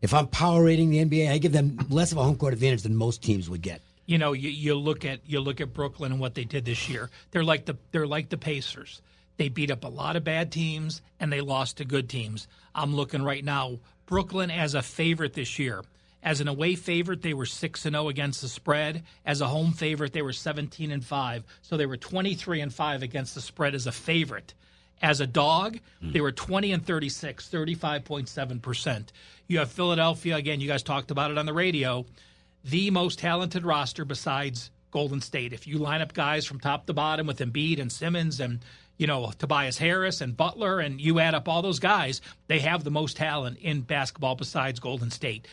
If I'm power rating the NBA, I give them less of a home court advantage than most teams would get. You look at Brooklyn and what they did this year. They're like the Pacers. They beat up a lot of bad teams and they lost to good teams. I'm looking right now. Brooklyn as a favorite this year. As an away favorite, they were 6-0 against the spread. As a home favorite, they were 17-5. So they were 23-5 against the spread as a favorite. As a dog, they were 20-36, 35.7%. You have Philadelphia, again, you guys talked about it on the radio, the most talented roster besides Golden State. If you line up guys from top to bottom with Embiid and Simmons and, Tobias Harris and Butler, and you add up all those guys, they have the most talent in basketball besides Golden State.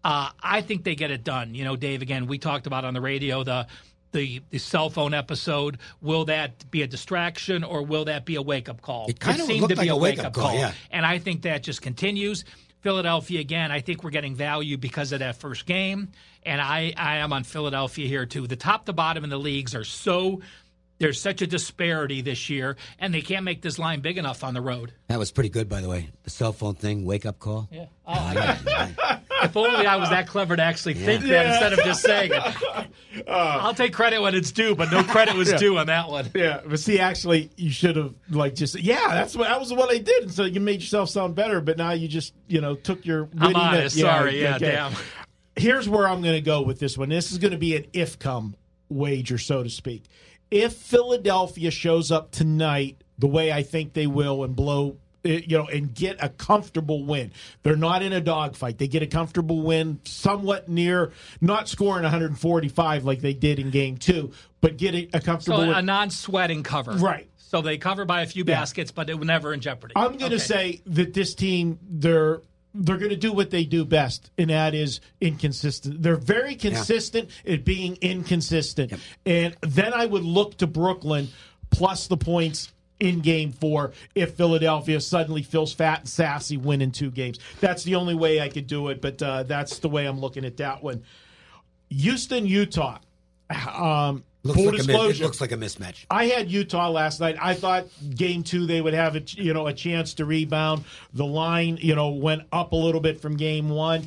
I think they get it done. Dave, again, we talked about on the radio the cell phone episode. Will that be a distraction or will that be a wake-up call? It kind of seemed to be a wake-up call, yeah. And I think that just continues. Philadelphia, again, I think we're getting value because of that first game, and I am on Philadelphia here too. The top to bottom in the leagues are so There's such a disparity this year, and they can't make this line big enough on the road. That was pretty good, by the way. The cell phone thing, wake-up call. Yeah. If only I was that clever to actually think that instead of just saying it. I'll take credit when it's due, but no credit was due on that one. Yeah, but see, actually, you should have that was what I did. So you made yourself sound better, but now you just took your. I'm honest. Sorry. Yeah, damn. Here's where I'm going to go with this one. This is going to be an if-come wager, so to speak. If Philadelphia shows up tonight the way I think they will and blow, and get a comfortable win, they're not in a dogfight. They get a comfortable win, somewhat near, not scoring 145 like they did in Game 2, but get a comfortable win. A non-sweating cover. Right. So they cover by a few baskets, but it was never in jeopardy. I'm going to say that this team, they're going to do what they do best, and that is inconsistent. They're very consistent at being inconsistent. Yep. And then I would look to Brooklyn plus the points in Game 4 if Philadelphia suddenly feels fat and sassy winning 2 games. That's the only way I could do it, but that's the way I'm looking at that one. Houston, Utah. Full disclosure, it looks like a mismatch. I had Utah last night. I thought Game 2 they would have a chance to rebound. The line went up a little bit from Game 1.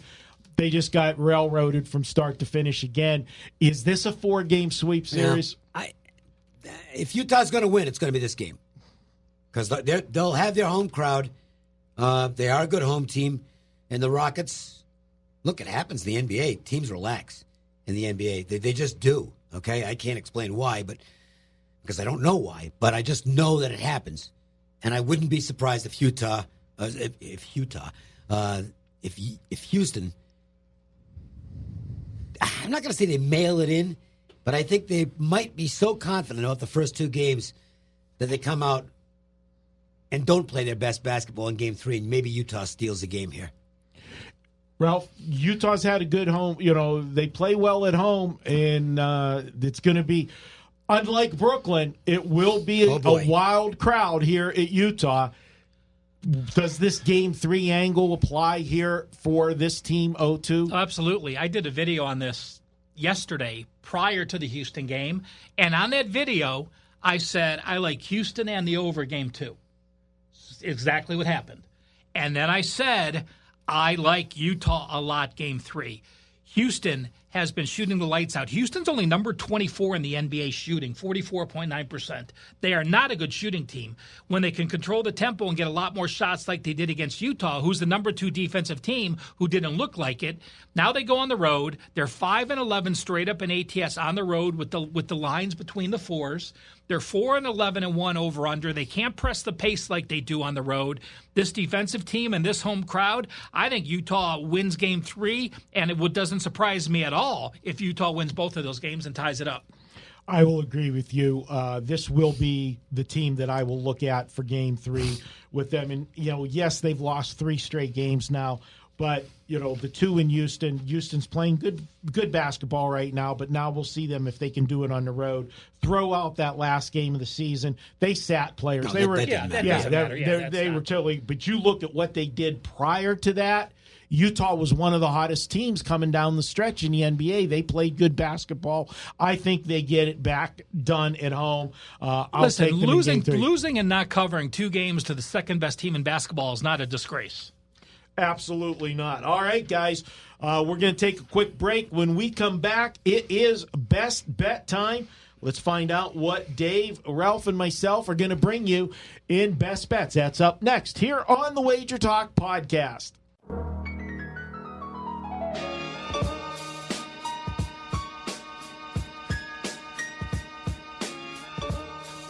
They just got railroaded from start to finish again. Is this a 4-game sweep series? If Utah's going to win, it's going to be this game because they'll have their home crowd. They are a good home team, and the Rockets. Look, it happens in the NBA. Teams relax in the NBA. They just do. Okay, I can't explain why, but because I don't know why, but I just know that it happens, and I wouldn't be surprised if Houston. I'm not going to say they mail it in, but I think they might be so confident about the first 2 games that they come out and don't play their best basketball in Game 3, and maybe Utah steals the game here. Ralph, Utah's had a good home. They play well at home, and it's going to be, unlike Brooklyn, it will be a wild crowd here at Utah. Does this Game 3 angle apply here for this team, O2? Absolutely. I did a video on this yesterday prior to the Houston game, and on that video, I said I like Houston and the over Game 2. Exactly what happened. And then I said I like Utah a lot, Game 3. Houston has been shooting the lights out. Houston's only number 24 in the NBA shooting, 44.9%. They are not a good shooting team. When they can control the tempo and get a lot more shots like they did against Utah, who's the number 2 defensive team who didn't look like it, now they go on the road. They're 5-11 straight up in ATS on the road with the lines between the 4s. They're 4-11-1 over under. They can't press the pace like they do on the road. This defensive team and this home crowd, I think Utah wins Game 3, and it doesn't surprise me at all if Utah wins both of those games and ties it up. I will agree with you. This will be the team that I will look at for Game 3 with them. And, yes, they've lost 3 straight games now. But, the 2 in Houston, Houston's playing good basketball right now, but now we'll see them if they can do it on the road. Throw out that last game of the season. They sat players. No, they were totally. But you look at what they did prior to that. Utah was one of the hottest teams coming down the stretch in the NBA. They played good basketball. I think they get it back done at home. Listen, losing and not covering 2 games to the second best team in basketball is not a disgrace. Absolutely not. All right, guys, we're going to take a quick break. When we come back, it is best bet time. Let's find out what Dave, Ralph, and myself are going to bring you in Best Bets. That's up next here on the WagerTalk Podcast.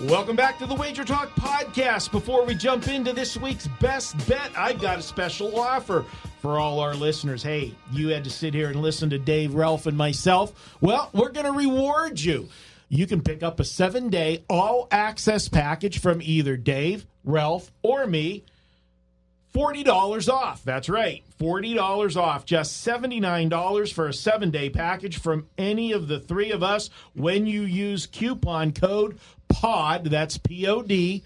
Welcome back to the WagerTalk Podcast. Before we jump into this week's Best Bet, I've got a special offer for all our listeners. Hey, you had to sit here and listen to Dave, Ralph, and myself. Well, we're going to reward you. You can pick up a 7-day all-access package from either Dave, Ralph, or me. $40 off. That's right. $40 off. Just $79 for a 7-day package from any of the 3 of us when you use coupon code POD. That's POD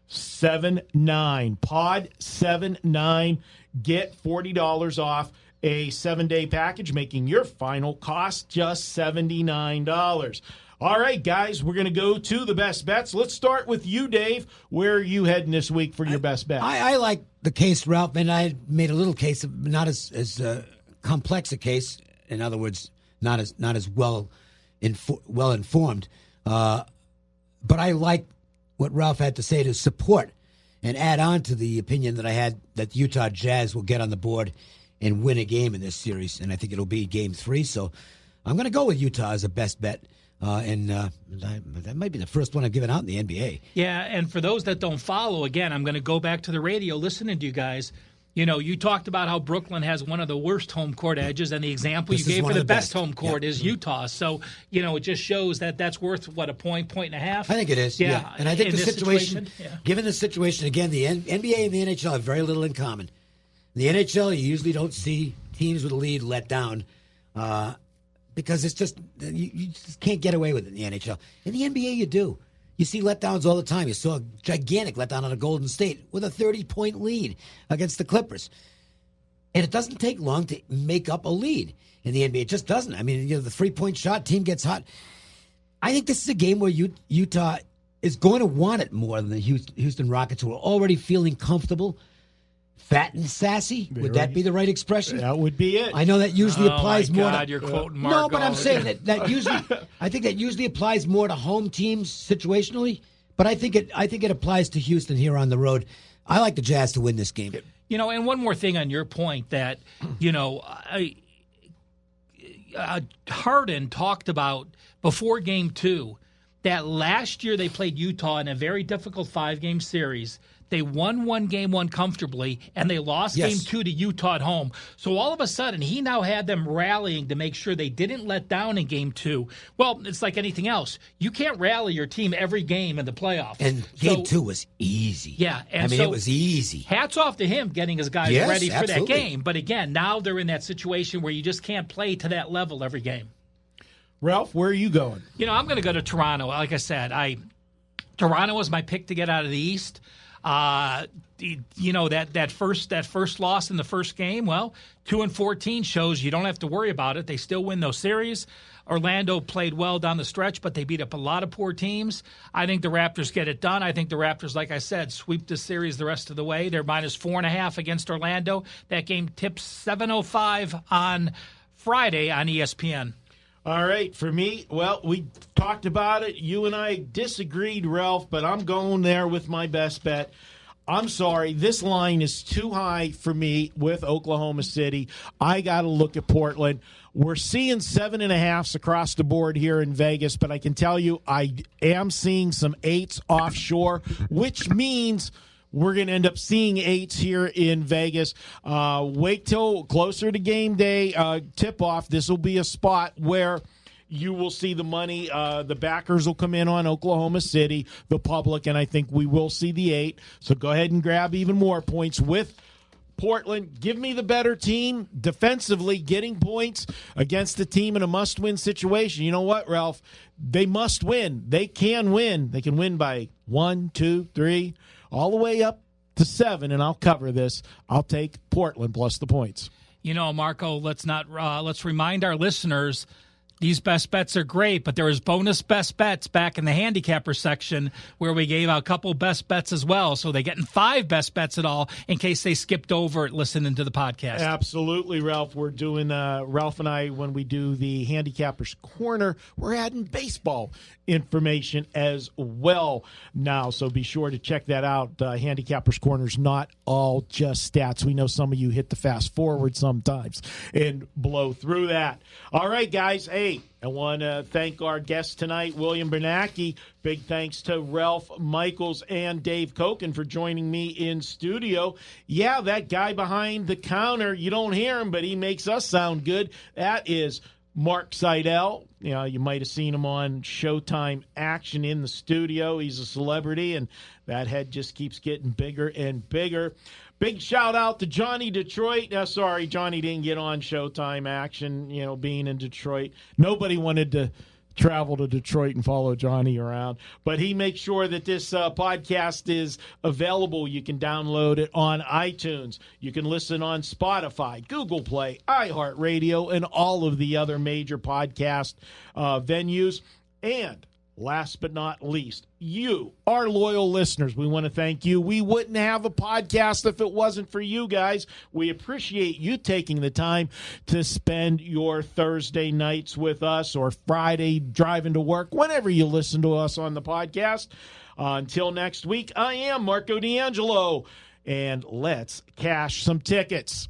79. POD 79. Get $40 off a 7-day package, making your final cost just $79. All right, guys, we're going to go to the best bets. Let's start with you, Dave. Where are you heading this week for your best bet? I like the case, Ralph, and I made a little case, not as complex a case. In other words, not as well informed. But I like what Ralph had to say to support and add on to the opinion that I had that the Utah Jazz will get on the board and win a game in this series, and I think it'll be Game 3. So I'm going to go with Utah as a best bet. That might be the first one I've given out in the NBA. Yeah, and for those that don't follow, again, I'm going to go back to the radio listening to you guys. You know, you talked about how Brooklyn has one of the worst home court edges, and the example you gave for the best home court is Utah. So, you know, it just shows that that's worth, what, a point and a half? I think it is, yeah. And I think the situation, given the situation, again, the NBA and the NHL have very little in common. In the NHL, you usually don't see teams with a lead let down because it's just you just can't get away with it in the NHL. In the NBA, you do. You see letdowns all the time. You saw a gigantic letdown on a Golden State with a 30-point lead against the Clippers. And it doesn't take long to make up a lead in the NBA. It just doesn't. I mean, you know, the three-point shot, team gets hot. I think this is a game where Utah is going to want it more than the Houston Rockets, who are already feeling comfortable. Fat and sassy? Would that be the right expression? That would be it. I know that usually applies more to... You're quoting Marco. No, but I'm saying that usually... I think that usually applies more to home teams situationally, but I think it applies to Houston here on the road. I like the Jazz to win this game. You know, and one more thing on your point that, you know, Harden talked about before Game 2 that last year they played Utah in a very difficult 5-game series. They won Game 1 comfortably, and they lost Game 2 to Utah at home. So all of a sudden, he now had them rallying to make sure they didn't let down in Game 2. Well, it's like anything else. You can't rally your team every game in the playoffs. And Game 2 was easy. Yeah. And it was easy. Hats off to him getting his guys ready for that game. But again, now they're in that situation where you just can't play to that level every game. Ralph, where are you going? You know, I'm going to go to Toronto. Like I said, Toronto was my pick to get out of the East. You know, that first loss in the first game, well, 2-14 shows you don't have to worry about it. They still win those series. Orlando played well down the stretch, but they beat up a lot of poor teams. I think the Raptors get it done. I think the Raptors, like I said, sweep the series the rest of the way. They're -4.5 against Orlando. That game tips 7:05 on Friday on ESPN. All right, for me, well, we talked about it. You and I disagreed, Ralph, but I'm going there with my best bet. I'm sorry, this line is too high for me with Oklahoma City. I got to look at Portland. We're seeing 7.5s across the board here in Vegas, but I can tell you I am seeing some 8s offshore, which means we're going to end up seeing 8s here in Vegas. Wait till closer to game day tip-off. This will be a spot where you will see the money. The backers will come in on Oklahoma City, the public, and I think we will see the 8. So go ahead and grab even more points with Portland. Give me the better team defensively, getting points against the team in a must-win situation. You know what, Ralph? They must win. They can win. They can win by 1, 2, 3, all the way up to 7, and I'll cover this. I'll take Portland plus the points. You know, Marco, let's remind our listeners these best bets are great, but there was bonus best bets back in the handicapper section where we gave out a couple best bets as well. So they're getting 5 best bets at all in case they skipped over it listening to the podcast. Absolutely, Ralph. We're doing, Ralph and I, when we do the Handicappers Corner, we're adding baseball information as well now. So be sure to check that out. Handicappers Corner's not all just stats. We know some of you hit the fast forward sometimes and blow through that. All right, guys. Hey, I want to thank our guests tonight, William Bernanke. Big thanks to Ralph Michaels and Dave Cokin for joining me in studio. Yeah, that guy behind the counter, you don't hear him, but he makes us sound good. That is Mark Seidel. You know, you might have seen him on Showtime Action in the studio. He's a celebrity, and that head just keeps getting bigger and bigger. Big shout-out to Johnny Detroit. Sorry, Johnny didn't get on Showtime Action, you know, being in Detroit. Nobody wanted to travel to Detroit and follow Johnny around. But he makes sure that this podcast is available. You can download it on iTunes. You can listen on Spotify, Google Play, iHeartRadio, and all of the other major podcast venues. And last but not least, you, our loyal listeners, we want to thank you. We wouldn't have a podcast if it wasn't for you guys. We appreciate you taking the time to spend your Thursday nights with us or Friday driving to work, whenever you listen to us on the podcast. Until next week, I am Marco D'Angelo, and let's cash some tickets.